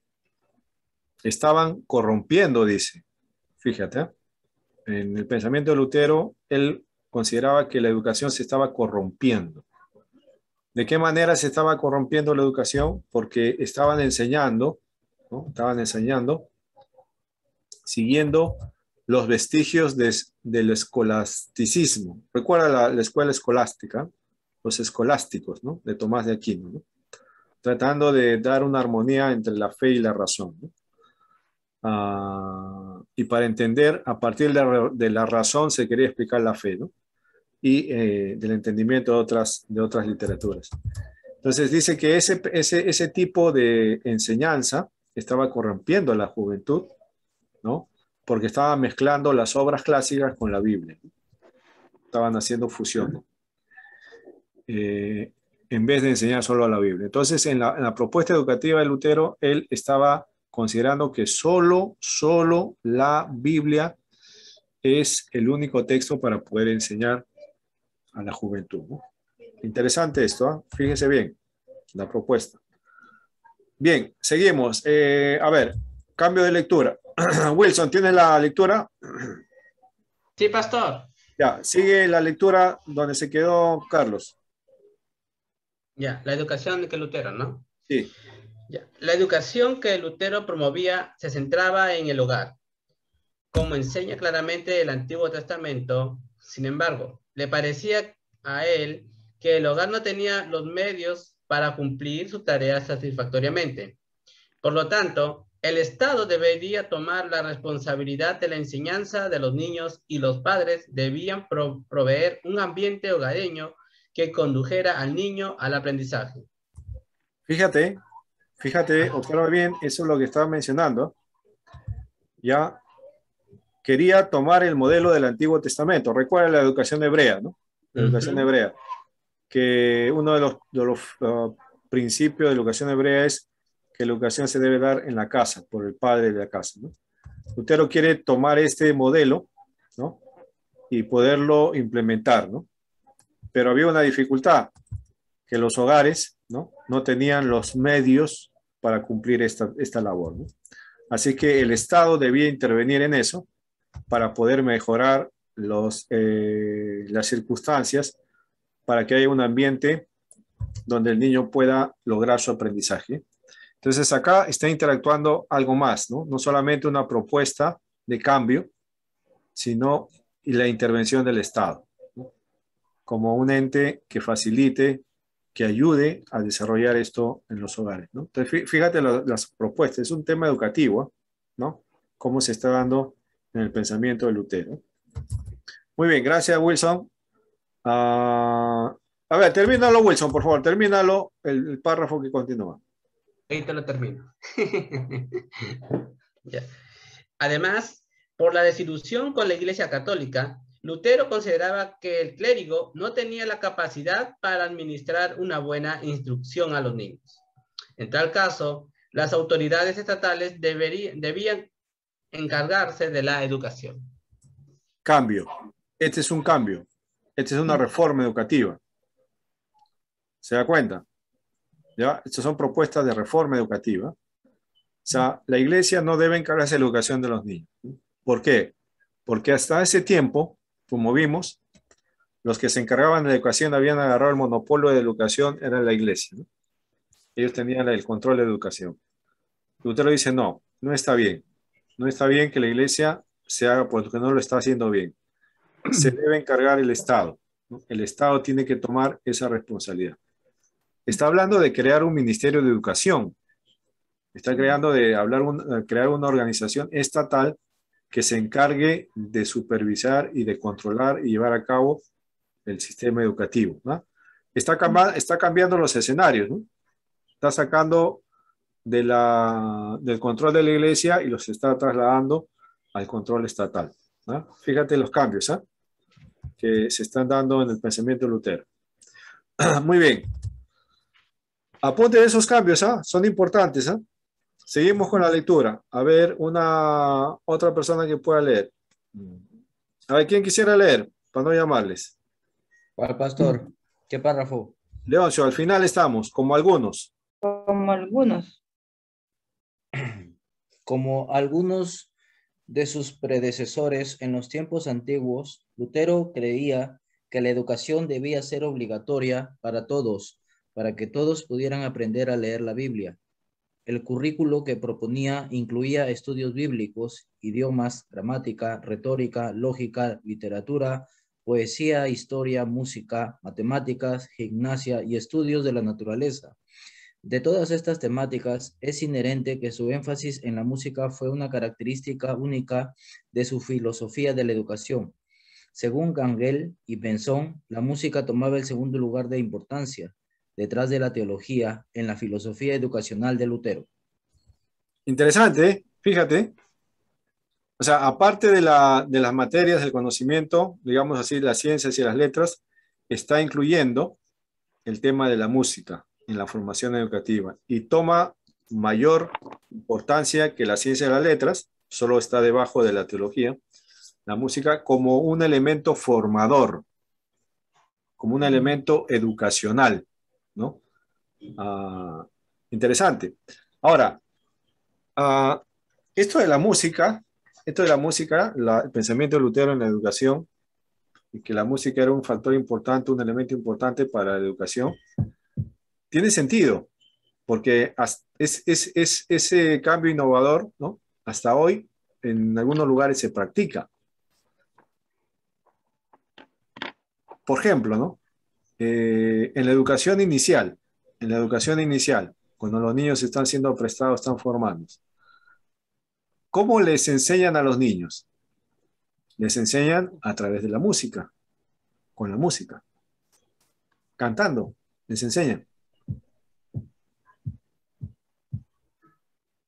Estaban corrompiendo, dice. Fíjate, ¿eh? En el pensamiento de Lutero, él consideraba que la educación se estaba corrompiendo. ¿De qué manera se estaba corrompiendo la educación? Porque estaban enseñando, ¿no? Estaban enseñando, siguiendo los vestigios del escolasticismo. Recuerda la escuela escolástica, los escolásticos, ¿no? De Tomás de Aquino, ¿no? Tratando de dar una armonía entre la fe y la razón, ¿no? Y para entender, a partir de la razón se quería explicar la fe, ¿no? Y del entendimiento de otras literaturas. Entonces dice que ese tipo de enseñanza estaba corrompiendo a la juventud, ¿no? Porque estaba mezclando las obras clásicas con la Biblia. Estaban haciendo fusión. En vez de enseñar solo a la Biblia. Entonces, en la propuesta educativa de Lutero, él estaba considerando que solo la Biblia es el único texto para poder enseñar a la juventud, ¿no? Interesante esto, ¿eh? Fíjense bien, la propuesta. Bien, seguimos. A ver, cambio de lectura. Wilson, ¿tienes la lectura? Sí, pastor. Ya, sigue la lectura donde se quedó Carlos. Ya, la educación de que Lutero, ¿no? Sí. Ya. La educación que Lutero promovía se centraba en el hogar. Como enseña claramente el Antiguo Testamento, sin embargo, le parecía a él que el hogar no tenía los medios para cumplir su tarea satisfactoriamente. Por lo tanto, El Estado debería tomar la responsabilidad de la enseñanza de los niños y los padres debían proveer un ambiente hogareño que condujera al niño al aprendizaje. Fíjate, observa bien, eso es lo que estaba mencionando. Ya quería tomar el modelo del Antiguo Testamento. Recuerda la educación hebrea, ¿no? La educación hebrea. Que uno de los principios de la educación hebrea es que la educación se debe dar en la casa, por el padre de la casa, ¿no? Lutero quiere tomar este modelo, ¿no? Y poderlo implementar, ¿no? Pero había una dificultad, que los hogares, ¿no? No tenían los medios para cumplir esta labor, ¿no? Así que el Estado debía intervenir en eso para poder mejorar las circunstancias para que haya un ambiente donde el niño pueda lograr su aprendizaje. Entonces acá está interactuando algo más, ¿no? No solamente una propuesta de cambio, sino la intervención del Estado, ¿no? Como un ente que facilite, que ayude a desarrollar esto en los hogares, ¿no? Entonces, fíjate las propuestas, es un tema educativo, ¿no? Cómo se está dando en el pensamiento de Lutero. Muy bien, gracias, Wilson. A ver, termínalo, Wilson, por favor, termínalo el párrafo que continúa. Ahí te lo termino. Ya. Además, por la desilusión con la Iglesia Católica, Lutero consideraba que el clérigo no tenía la capacidad para administrar una buena instrucción a los niños. En tal caso, las autoridades estatales debían encargarse de la educación. Cambio. Este es un cambio. Esta es una reforma educativa. ¿Se da cuenta? ¿Ya? Estas son propuestas de reforma educativa. O sea, la iglesia no debe encargarse de la educación de los niños. ¿Por qué? Porque hasta ese tiempo, como vimos, los que se encargaban de la educación habían agarrado el monopolio de la educación, era la iglesia, ¿no? Ellos tenían el control de la educación. Lutero dice, no, no está bien. No está bien que la iglesia se haga porque no lo está haciendo bien. Se debe encargar el Estado, ¿no? El Estado tiene que tomar esa responsabilidad. Está hablando de crear un ministerio de educación. Está creando crear una organización estatal que se encargue de supervisar y de controlar y llevar a cabo el sistema educativo, ¿no? Está cambiando los escenarios, ¿no? Está sacando del control de la iglesia y los está trasladando al control estatal, ¿no? Fíjate los cambios, ¿eh? Que se están dando en el pensamiento de Lutero. Muy bien. Apunte de esos cambios, ¿eh? Son importantes, ¿eh? Seguimos con la lectura. A ver, otra persona que pueda leer. A ver, ¿quién quisiera leer? Para no llamarles. ¿Cuál pastor? ¿Qué párrafo? Leoncio, al final estamos, como algunos. Como algunos. Como algunos de sus predecesores en los tiempos antiguos, Lutero creía que la educación debía ser obligatoria para todos, para que todos pudieran aprender a leer la Biblia. El currículo que proponía incluía estudios bíblicos, idiomas, gramática, retórica, lógica, literatura, poesía, historia, música, matemáticas, gimnasia y estudios de la naturaleza. De todas estas temáticas, es inherente que su énfasis en la música fue una característica única de su filosofía de la educación. Según Gangel y Benson, la música tomaba el segundo lugar de importancia, detrás de la teología, en la filosofía educacional de Lutero. Interesante, ¿eh? Fíjate. O sea, aparte de las materias del conocimiento, digamos así, las ciencias y las letras, está incluyendo el tema de la música en la formación educativa y toma mayor importancia que la ciencia de las letras, solo está debajo de la teología, la música como un elemento formador, como un elemento educacional, ¿no? Interesante. Ahora, esto de la música, el pensamiento de Lutero en la educación, y que la música era un factor importante, un elemento importante para la educación, tiene sentido, porque es ese cambio innovador, ¿no? Hasta hoy en algunos lugares se practica. Por ejemplo, ¿no? En la educación inicial, cuando los niños están siendo prestados, están formados, ¿Cómo les enseñan a los niños? Les enseñan a través de la música, con la música, cantando, les enseñan.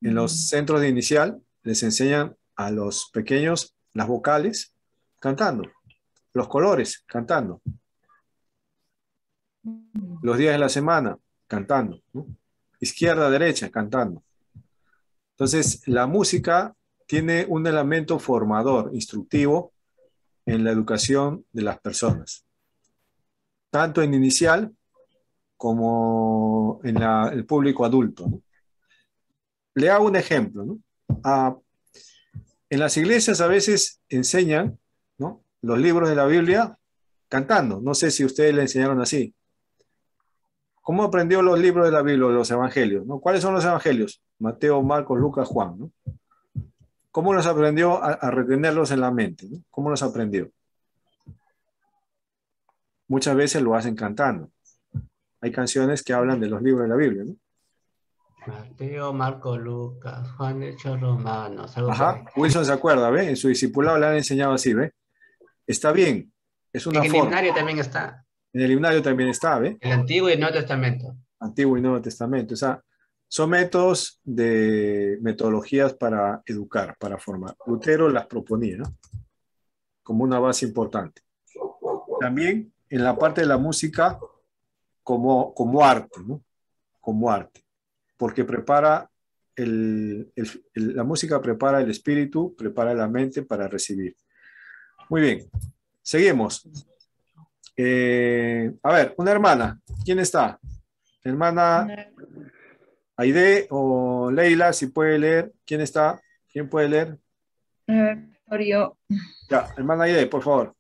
En los centros de inicial les enseñan a los pequeños las vocales cantando, los colores cantando, los días de la semana cantando, ¿no? Izquierda, derecha cantando. Entonces, la música tiene un elemento formador, instructivo en la educación de las personas, tanto en inicial como en el público adulto, ¿no? Le hago un ejemplo, ¿no? En las iglesias a veces enseñan, ¿no?, los libros de la Biblia cantando. No sé si ustedes le enseñaron así. ¿Cómo aprendió los libros de la Biblia, los evangelios, ¿no? ¿Cuáles son los evangelios? Mateo, Marcos, Lucas, Juan, ¿no? ¿Cómo los aprendió a retenerlos en la mente, ¿no? ¿Cómo los aprendió? Muchas veces lo hacen cantando. Hay canciones que hablan de los libros de la Biblia, ¿no? Mateo, Marco, Lucas, Juan, Hechos, Romanos, algo por ahí. Ajá, Wilson se acuerda, ¿ve? En su discipulado le han enseñado así, ¿ve? Está bien, es una En el forma. himnario también está. En el himnario también está, ¿ve? El Antiguo y el Nuevo Testamento. Antiguo y Nuevo Testamento. O sea, son métodos de metodologías para educar, para formar. Lutero las proponía, ¿no?, como una base importante. También en la parte de la música como arte, ¿no? Como arte. Porque prepara la música prepara el espíritu, prepara la mente para recibir. Muy bien, seguimos. A ver, una hermana. ¿Quién está? Hermana Aide o Leila, si puede leer. ¿Quién está? ¿Quién puede leer? Yo, Ya, hermana Aide, por favor.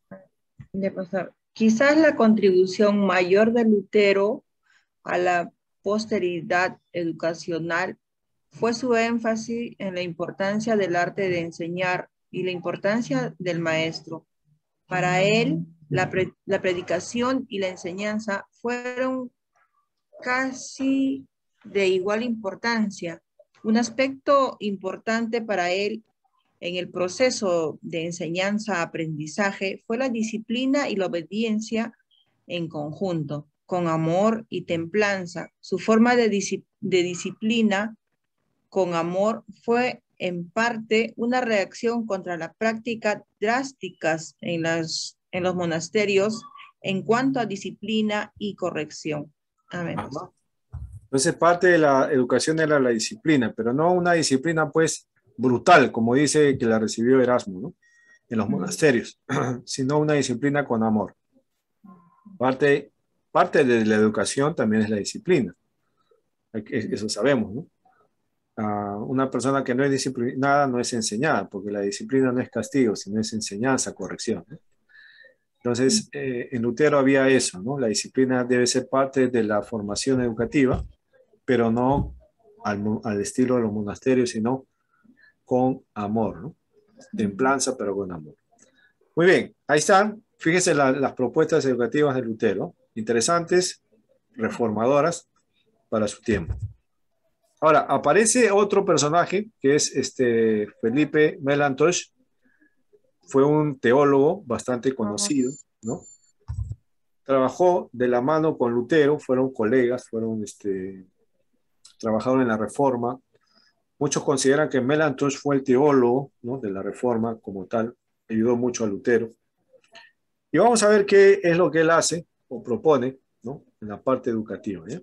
de pasar. Quizás la contribución mayor de Lutero a la posteridad educacional fue su énfasis en la importancia del arte de enseñar y la importancia del maestro. Para él, la predicación y la enseñanza fueron casi de igual importancia. Un aspecto importante para él en el proceso de enseñanza-aprendizaje fue la disciplina y la obediencia en conjunto, con amor y templanza. Su forma de disciplina con amor fue en parte una reacción contra la práctica drásticas en los monasterios en cuanto a disciplina y corrección. Amén. Ajá. Entonces parte de la educación era la disciplina, pero no una disciplina pues brutal, como dice que la recibió Erasmo, ¿no?, en los monasterios, sino una disciplina con amor. Parte de la educación también es la disciplina. Eso sabemos, ¿no? Una persona que no es disciplinada no es enseñada, porque la disciplina no es castigo, sino es enseñanza, corrección, ¿no? Entonces, en Lutero había eso, ¿no? La disciplina debe ser parte de la formación educativa, pero no al estilo de los monasterios, sino con amor, ¿no? Templanza, pero con amor. Muy bien, ahí están. Fíjense las propuestas educativas de Lutero, interesantes, reformadoras para su tiempo. Ahora, aparece otro personaje que es Felipe Melanchthon. Fue un teólogo bastante conocido, ¿no? Trabajó de la mano con Lutero, fueron colegas, trabajaron en la Reforma. Muchos consideran que Melanchthon fue el teólogo, ¿no?, de la Reforma como tal, ayudó mucho a Lutero. Y vamos a ver qué es lo que él hace o propone, ¿no?, en la parte educativa, ¿ya?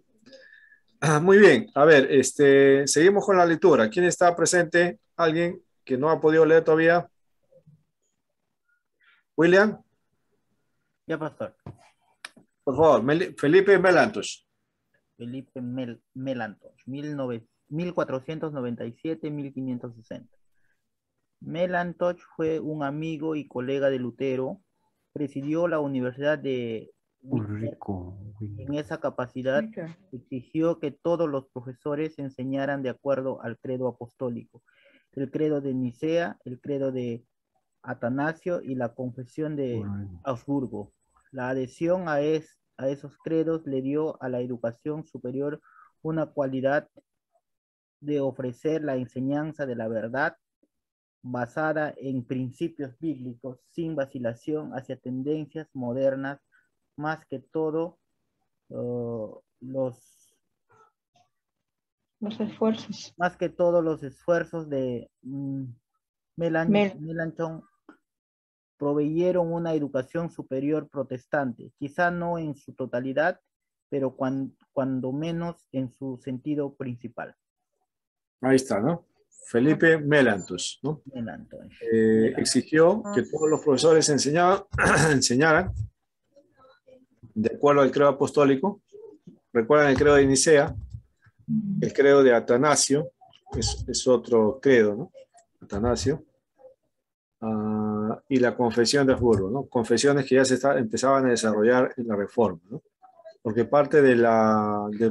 Muy bien, a ver, seguimos con la lectura. ¿Quién está presente? ¿Alguien que no ha podido leer todavía? William. Ya, pastor. Por favor, Felipe Melanchthon. Felipe Melanchthon, 1497-1560. Melanchthon fue un amigo y colega de Lutero. Presidió la Universidad de En esa capacidad exigió que todos los profesores enseñaran de acuerdo al credo apostólico, el credo de Nicea, el credo de Atanasio y la confesión de Augsburgo. La adhesión a esos credos le dio a la educación superior una cualidad de ofrecer la enseñanza de la verdad basada en principios bíblicos, sin vacilación hacia tendencias modernas, más que todo los esfuerzos de Melanchthon proveyeron una educación superior protestante, quizá no en su totalidad, pero cuando menos en su sentido principal. Ahí está, ¿no? Felipe Melanchthon, ¿no? Exigió que todos los profesores enseñaran de acuerdo al credo apostólico. Recuerdan el credo de Nicea, el credo de Atanasio, es otro credo, ¿no? Atanasio. Y la confesión de Habsburgo, ¿no? Confesiones que ya empezaban a desarrollar en la Reforma, ¿no? Porque parte del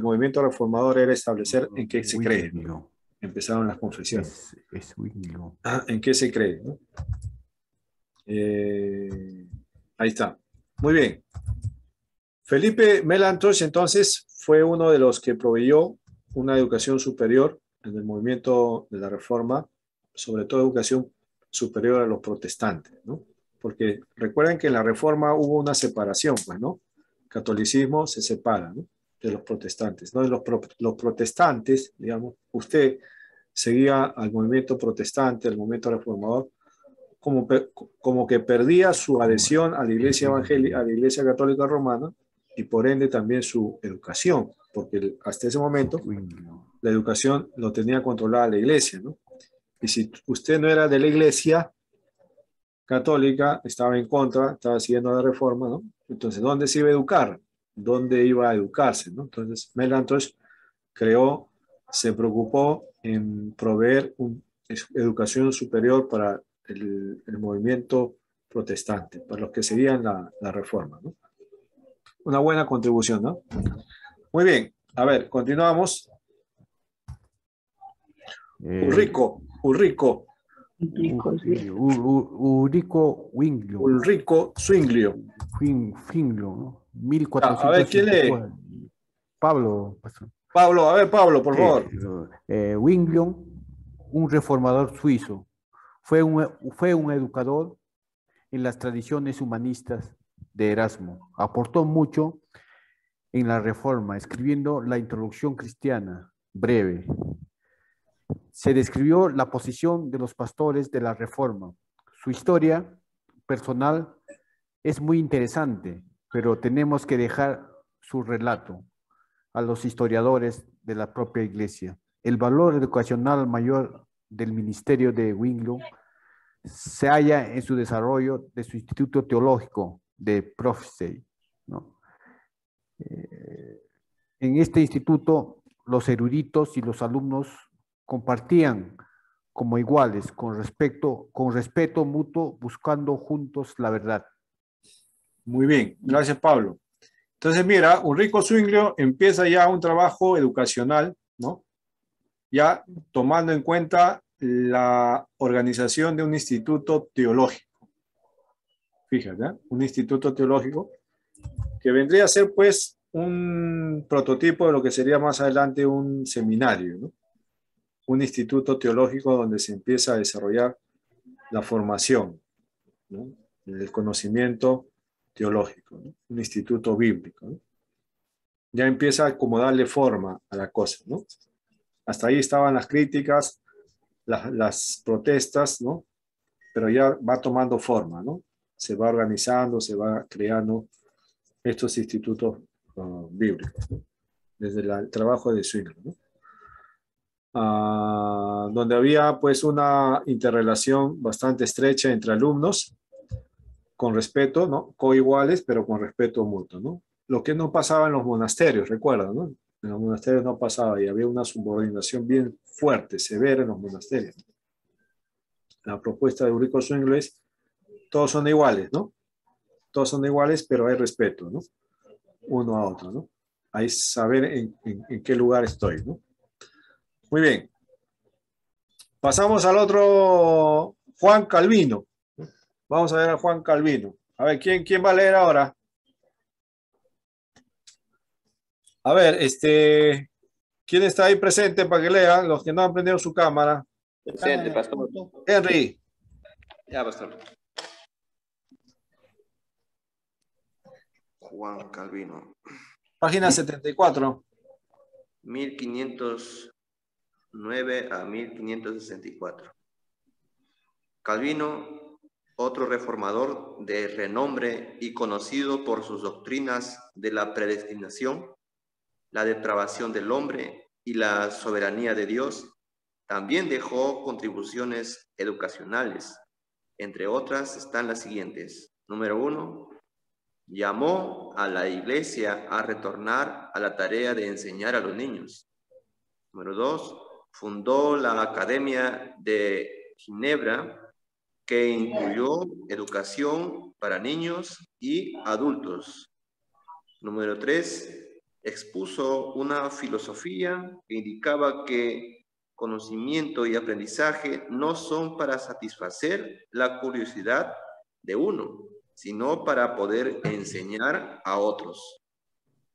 movimiento reformador era establecer en qué se cree, ¿no? Empezaron las confesiones. ¿En qué se cree, ¿no? Ahí está. Muy bien. Felipe Melanchthon, entonces, fue uno de los que proveyó una educación superior en el movimiento de la Reforma, sobre todo educación superior a los protestantes, ¿no? Porque recuerden que en la Reforma hubo una separación, pues, ¿no? El catolicismo se separa, ¿no? De los protestantes, ¿no? Los protestantes, digamos, usted seguía al movimiento protestante, al movimiento reformador, como que perdía su adhesión a la Iglesia evangélica, a la Iglesia católica romana, y por ende también su educación, porque hasta ese momento la educación lo tenía controlada la Iglesia, ¿no? Y si usted no era de la Iglesia católica, estaba en contra, estaba siguiendo la Reforma, ¿no? Entonces, ¿dónde se iba a educar? ¿Dónde iba a educarse, ¿no? Entonces, Melanchthon se preocupó en proveer una educación superior para el movimiento protestante, para los que seguían la Reforma, ¿no? Una buena contribución, ¿no? Muy bien, a ver, continuamos. Ulrico Zwinglio. Ulrico Zwinglio. Zwinglio, ¿no? 1454. A ver, ¿quién lee? Pablo. Pablo, a ver, Pablo, por favor. Zwinglio, un reformador suizo, fue un educador en las tradiciones humanistas de Erasmo. Aportó mucho en la Reforma, escribiendo la Introducción Cristiana, breve. Se describió la posición de los pastores de la Reforma. Su historia personal es muy interesante, pero tenemos que dejar su relato a los historiadores de la propia Iglesia. El valor educacional mayor del ministerio de Zwinglio se halla en su desarrollo de su Instituto Teológico de Prophecy, ¿no? En este instituto, los eruditos y los alumnos compartían como iguales, con respeto mutuo, buscando juntos la verdad. Muy bien, gracias, Pablo. Entonces, mira, Ulrico Zwinglio empieza ya un trabajo educacional, ¿no? Ya tomando en cuenta la organización de un instituto teológico. Fíjate, ¿eh? Un instituto teológico que vendría a ser, pues, un prototipo de lo que sería más adelante un seminario, ¿no? Un instituto teológico donde se empieza a desarrollar la formación, ¿no? El conocimiento teológico, ¿no? Un instituto bíblico, ¿no? Ya empieza como darle forma a la cosa, ¿no? Hasta ahí estaban las críticas, las protestas, ¿no? Pero ya va tomando forma, ¿no? Se va organizando, se va creando estos institutos bíblicos, ¿no? Desde el trabajo de Zwinglio, ¿no? Donde había pues una interrelación bastante estrecha entre alumnos, con respeto, ¿no? Coiguales, pero con respeto mutuo, ¿no? Lo que no pasaba en los monasterios, recuerda, ¿no? En los monasterios no pasaba y había una subordinación bien fuerte, severa en los monasterios. La propuesta de Ulrico Zwinglio es, todos son iguales, ¿no? Todos son iguales, pero hay respeto, ¿no? Uno a otro, ¿no? Hay saber en qué lugar estoy, ¿no? Muy bien. Pasamos al otro, Juan Calvino. Vamos a ver a Juan Calvino. A ver, ¿quién va a leer ahora? A ver, ¿quién está ahí presente para que lea? Los que no han prendido su cámara. Presente, pastor. Henry. Ya, pastor. Juan Calvino. Página 74. 1509 a 1564. Calvino, otro reformador de renombre y conocido por sus doctrinas de la predestinación, la depravación del hombre y la soberanía de Dios, también dejó contribuciones educacionales. Entre otras están las siguientes. Número 1. Llamó a la iglesia a retornar a la tarea de enseñar a los niños. Número 2. Fundó la Academia de Ginebra, que incluyó educación para niños y adultos. Número 3. Expuso una filosofía que indicaba que conocimiento y aprendizaje no son para satisfacer la curiosidad de uno, sino para poder enseñar a otros.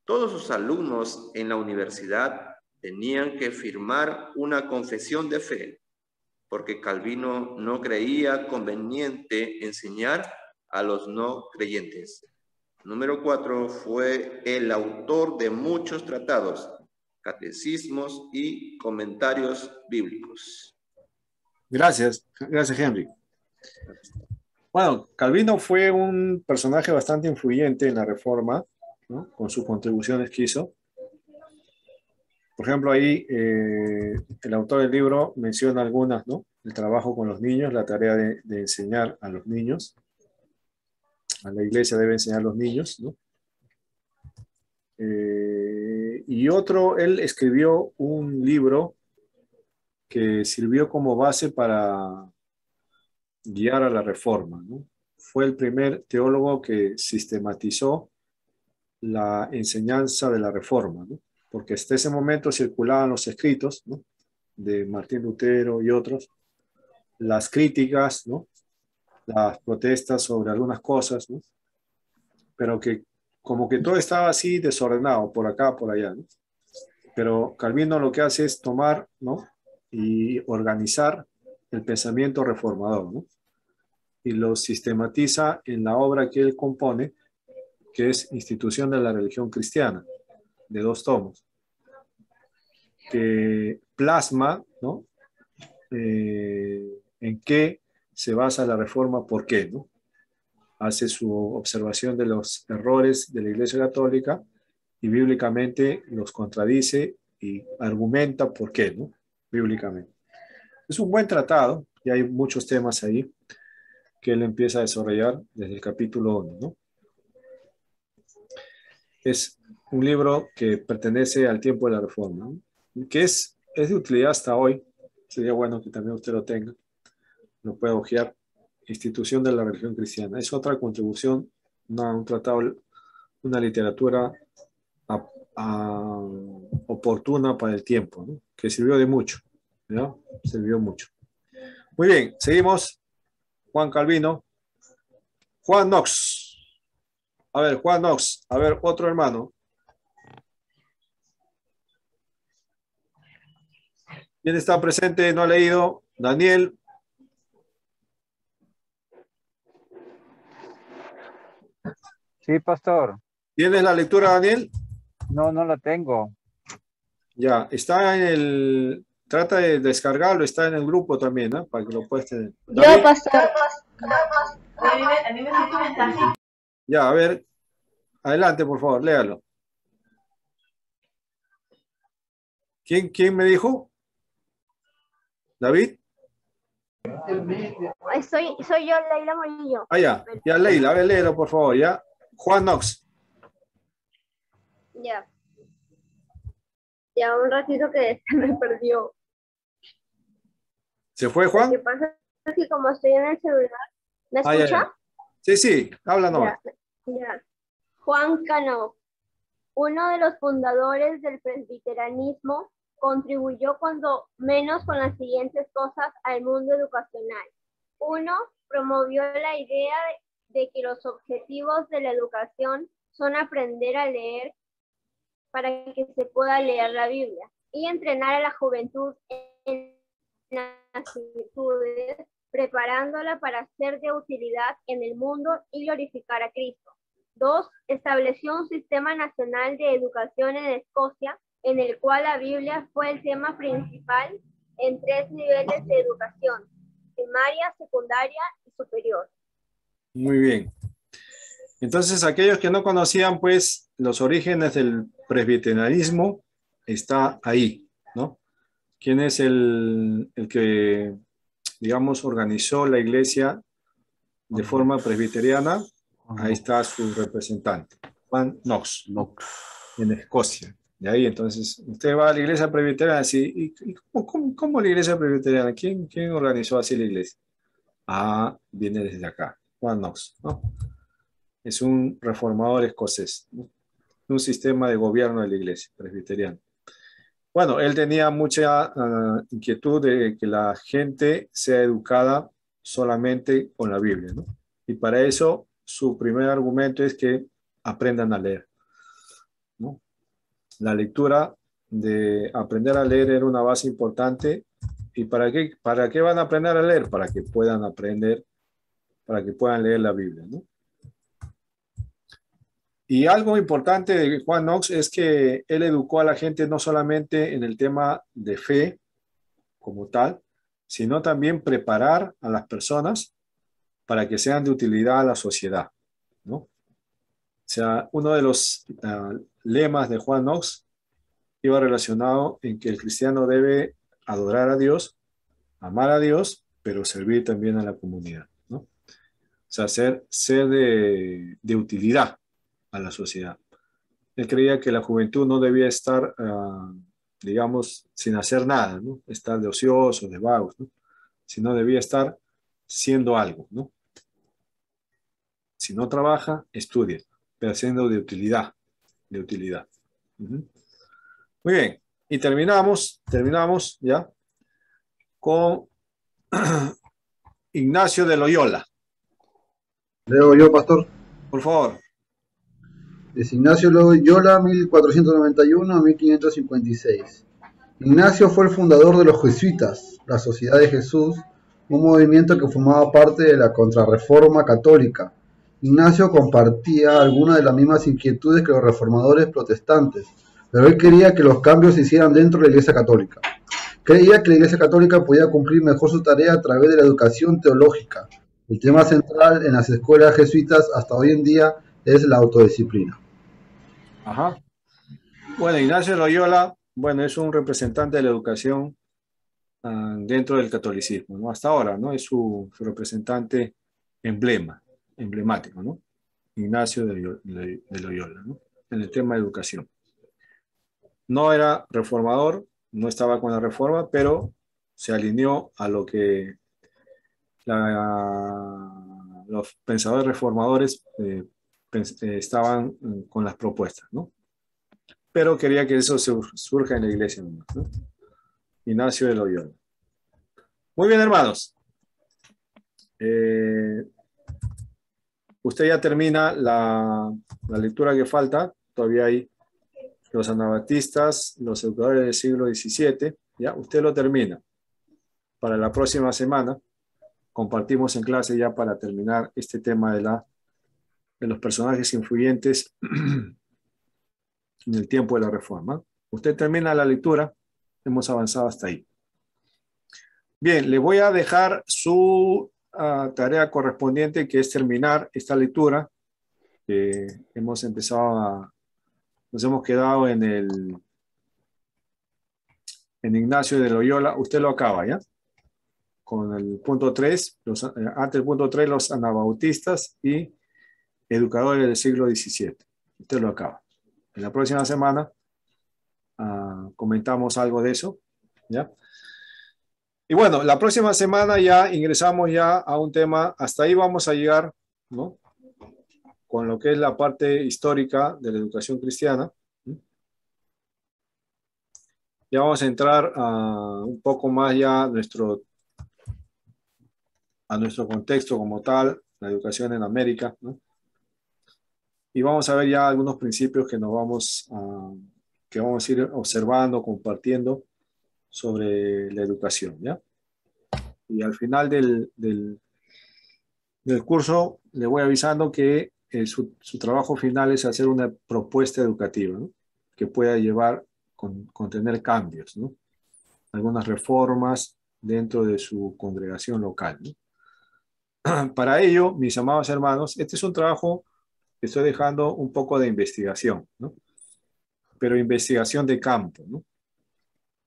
Todos sus alumnos en la universidad tenían que firmar una confesión de fe, porque Calvino no creía conveniente enseñar a los no creyentes. Número 4, fue el autor de muchos tratados, catecismos y comentarios bíblicos. Gracias, gracias Henry. Bueno, Calvino fue un personaje bastante influyente en la Reforma, ¿no? Con sus contribuciones que hizo. Por ejemplo, ahí el autor del libro menciona algunas, ¿no? El trabajo con los niños, la tarea de enseñar a los niños. A la iglesia debe enseñar a los niños, ¿no? Y otro, él escribió un libro que sirvió como base para guiar a la Reforma, ¿no? Fue el primer teólogo que sistematizó la enseñanza de la Reforma, ¿no? Porque hasta ese momento circulaban los escritos, ¿no? De Martín Lutero y otros, las críticas, ¿no? Las protestas sobre algunas cosas, ¿no? Pero que como que todo estaba así desordenado, por acá, por allá, ¿no? Pero Calvino lo que hace es tomar, ¿no? Y organizar el pensamiento reformador, ¿no? Y lo sistematiza en la obra que él compone, que es Institución de la Religión Cristiana, de 2 tomos, que plasma, ¿no? En qué se basa la Reforma, por qué, ¿no? Hace su observación de los errores de la Iglesia Católica y bíblicamente los contradice y argumenta por qué, ¿no? Bíblicamente. Es un buen tratado y hay muchos temas ahí que él empieza a desarrollar desde el capítulo 1, ¿no? Es un libro que pertenece al tiempo de la Reforma, ¿no? Que es de utilidad hasta hoy. Sería bueno que también usted lo tenga, lo pueda hojear. Institución de la Religión Cristiana. Es otra contribución, un tratado, una literatura oportuna para el tiempo, ¿no? Que sirvió de mucho, ¿no? Sirvió mucho. Muy bien, seguimos. Juan Calvino. Juan Knox. A ver, Juan Knox. A ver, otro hermano. ¿Quién está presente? No ha leído. Daniel. Sí, pastor. ¿Tienes la lectura, Daniel? No, no la tengo. Ya, está en el... Trata de descargarlo, está en el grupo también, ¿no? Para que lo puedas tener. Yo, pastor. A mí me siento un mensaje. Ya, a ver. Adelante, por favor, léalo. ¿Quién me dijo? ¿David? Soy yo, Leila Morillo. Ah, ya. Ya, Leila, a ver, léelo, por favor, ya. Juan Knox. Ya. Ya un ratito que se me perdió. ¿Se fue, Juan? Lo que pasa es que como estoy en el celular, ¿me escucha? Ya. Sí, sí, habla nomás. Ya. Juan Cano, uno de los fundadores del presbiterianismo, contribuyó cuando menos con las siguientes cosas al mundo educacional. 1. Promovió la idea de que los objetivos de la educación son aprender a leer para que se pueda leer la Biblia y entrenar a la juventud en actitudes, preparándola para ser de utilidad en el mundo y glorificar a Cristo. 2. Estableció un sistema nacional de educación en Escocia, en el cual la Biblia fue el tema principal en 3 niveles de educación: primaria, secundaria y superior. Muy bien. Entonces, aquellos que no conocían, pues, los orígenes del presbiterianismo, está ahí, ¿no? ¿Quién es el que, digamos, organizó la iglesia de forma presbiteriana? Ahí está su representante, Juan Knox, en Escocia. De ahí, entonces, usted va a la iglesia presbiteriana y ¿cómo la iglesia presbiteriana? ¿Quién organizó así la iglesia? Ah, viene desde acá, Juan Knox, ¿no? Es un reformador escocés, ¿no? Un sistema de gobierno de la iglesia presbiteriana. Bueno, él tenía mucha inquietud de que la gente sea educada solamente con la Biblia, ¿no? Y para eso su primer argumento es que aprendan a leer, ¿no? La lectura, de aprender a leer, era una base importante. ¿Y para qué van a aprender a leer? Para que puedan aprender, para que puedan leer la Biblia, ¿no? Y algo importante de Juan Knox es que él educó a la gente no solamente en el tema de fe como tal, sino también preparar a las personas para que sean de utilidad a la sociedad, ¿no? O sea, uno de los lemas de Juan Knox iba relacionado en que el cristiano debe adorar a Dios, amar a Dios, pero servir también a la comunidad, ¿no? O sea, ser de utilidad a la sociedad. Él creía que la juventud no debía estar, digamos, sin hacer nada, ¿no? Estar de ociosos, de vagos, ¿no? Sino debía estar siendo algo, ¿no? Si no trabaja, estudia, pero siendo de utilidad, de utilidad. Muy bien, y terminamos ya con Ignacio de Loyola. Leo yo, pastor. Por favor. Es Ignacio Loyola, 1491 a 1556. Ignacio fue el fundador de los jesuitas, la Sociedad de Jesús, un movimiento que formaba parte de la Contrarreforma católica. Ignacio compartía algunas de las mismas inquietudes que los reformadores protestantes, pero él quería que los cambios se hicieran dentro de la Iglesia Católica. Creía que la Iglesia Católica podía cumplir mejor su tarea a través de la educación teológica. El tema central en las escuelas jesuitas hasta hoy en día es la autodisciplina. Ajá. Bueno, Ignacio Loyola, bueno, es un representante de la educación dentro del catolicismo, ¿no? Hasta ahora, ¿no? Es su representante emblemático, ¿no? Ignacio de Loyola, ¿no? En el tema de educación. No era reformador, no estaba con la reforma, pero se alineó a lo que los pensadores reformadores estaban con las propuestas, ¿no? Pero quería que eso surja en la iglesia, ¿no? Ignacio de Loyola. Muy bien, hermanos. Usted ya termina la lectura que falta. Todavía hay los anabatistas, los educadores del siglo XVII. Ya, usted lo termina. Para la próxima semana compartimos en clase ya para terminar este tema de los personajes influyentes en el tiempo de la Reforma. Usted termina la lectura. Hemos avanzado hasta ahí. Bien, le voy a dejar su tarea correspondiente, que es terminar esta lectura. Hemos empezado nos hemos quedado en Ignacio de Loyola. Usted lo acaba, ¿ya? Con el punto 3, antes del punto 3, los anabautistas y educadores del siglo XVII. Usted lo acaba. En la próxima semana comentamos algo de eso, ¿ya? Y bueno, la próxima semana ya ingresamos ya a un tema, hasta ahí vamos a llegar, ¿no? Con lo que es la parte histórica de la educación cristiana. Ya vamos a entrar un poco más ya a nuestro contexto como tal, la educación en América, ¿no? Y vamos a ver ya algunos principios que vamos a ir observando, compartiendo sobre la educación, ¿ya? y al final del curso le voy avisando que su trabajo final es hacer una propuesta educativa, ¿no? Que pueda contener cambios, ¿no? Algunas reformas dentro de su congregación local, ¿no? Para ello, mis amados hermanos, este es un trabajo que estoy dejando un poco de investigación, ¿no? Pero investigación de campo, ¿no?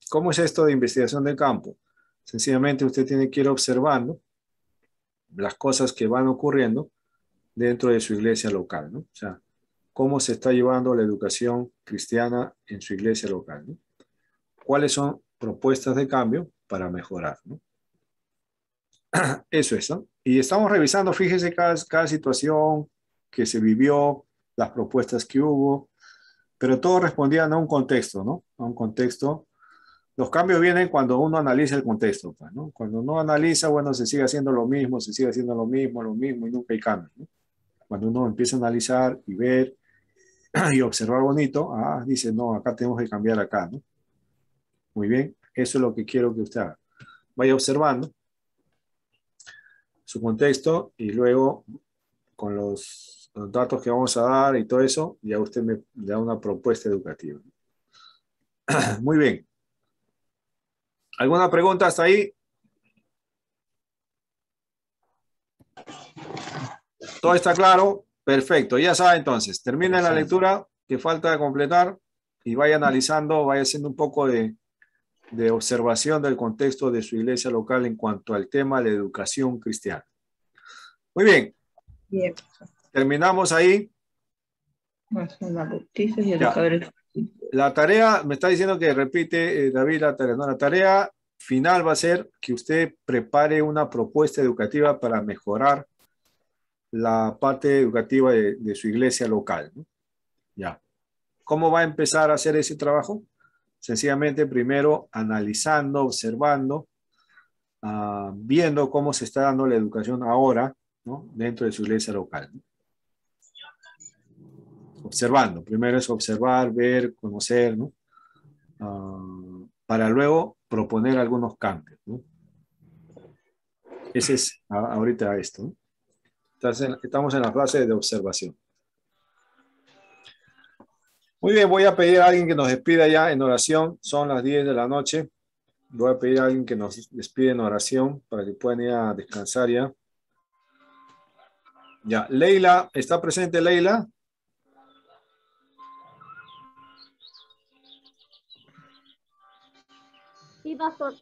¿Cómo es esto de investigación de campo? Sencillamente usted tiene que ir observando las cosas que van ocurriendo dentro de su iglesia local, ¿no? O sea, cómo se está llevando la educación cristiana en su iglesia local, ¿no? ¿Cuáles son propuestas de cambio para mejorar, ¿no? Eso es, ¿no? Y estamos revisando, fíjese, cada situación que se vivió, las propuestas que hubo, pero todos respondían a un contexto, ¿no? A un contexto. Los cambios vienen cuando uno analiza el contexto, pues, ¿no? Cuando uno analiza, bueno, se sigue haciendo lo mismo, se sigue haciendo lo mismo, y nunca hay cambio, ¿no? Cuando uno empieza a analizar y ver y observar bonito, dice, no, acá tenemos que cambiar acá, ¿no? Muy bien, eso es lo que quiero que usted haga. Vaya observando su contexto y luego con los datos que vamos a dar y todo eso, ya usted me da una propuesta educativa. Muy bien. ¿Alguna pregunta hasta ahí? ¿Todo está claro? Perfecto. Ya sabe entonces. Termina la lectura que falta completar y vaya analizando, vaya haciendo un poco de observación del contexto de su iglesia local en cuanto al tema de la educación cristiana. Muy bien. Bien. Terminamos ahí. La tarea, me está diciendo que repite David la tarea. No, la tarea final va a ser que usted prepare una propuesta educativa para mejorar la parte educativa de su iglesia local, ¿no? Ya. ¿Cómo va a empezar a hacer ese trabajo? Sencillamente primero analizando, observando, viendo cómo se está dando la educación ahora, ¿no? Dentro de su iglesia local, ¿no? Observando. Primero es observar, ver, conocer, ¿no? Para luego proponer algunos cambios, ¿no? Ese es ahorita esto, ¿no? Entonces, estamos en la fase de observación. Muy bien, voy a pedir a alguien que nos despida ya en oración. Son las 10 de la noche. Voy a pedir a alguien que nos despide en oración para que puedan ir a descansar ya. Ya, Leila, ¿está presente Leila? Sí, pastor.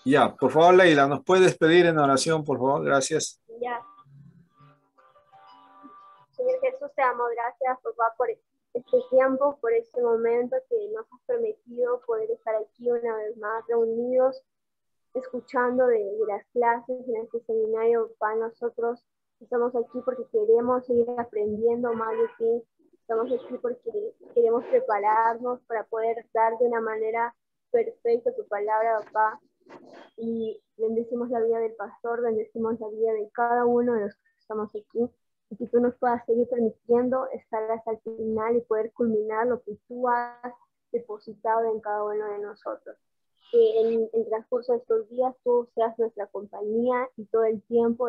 Ya, por favor, Leila, ¿nos puede despedir en oración, por favor? Gracias. Ya. Señor Jesús, te damos gracias, papá, por este tiempo, por este momento que nos has permitido poder estar aquí una vez más reunidos, escuchando de las clases en este seminario. Para nosotros estamos aquí porque queremos seguir aprendiendo más de ti. Estamos aquí porque queremos prepararnos para poder dar de una manera perfecta tu palabra, papá. Y bendecimos la vida del pastor, bendecimos la vida de cada uno de los que estamos aquí, y que tú nos puedas seguir permitiendo estar hasta el final y poder culminar lo que tú has depositado en cada uno de nosotros. Que en el transcurso de estos días tú seas nuestra compañía y todo el tiempo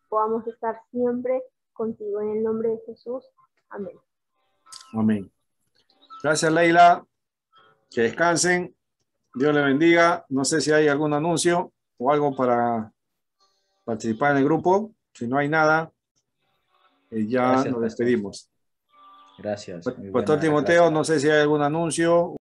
podamos estar siempre contigo. En el nombre de Jesús. Amén. Amén. Gracias, Leila. Que descansen. Dios le bendiga. No sé si hay algún anuncio o algo para participar en el grupo. Si no hay nada, ya nos despedimos. Gracias. Pastor Timoteo, no sé si hay algún anuncio.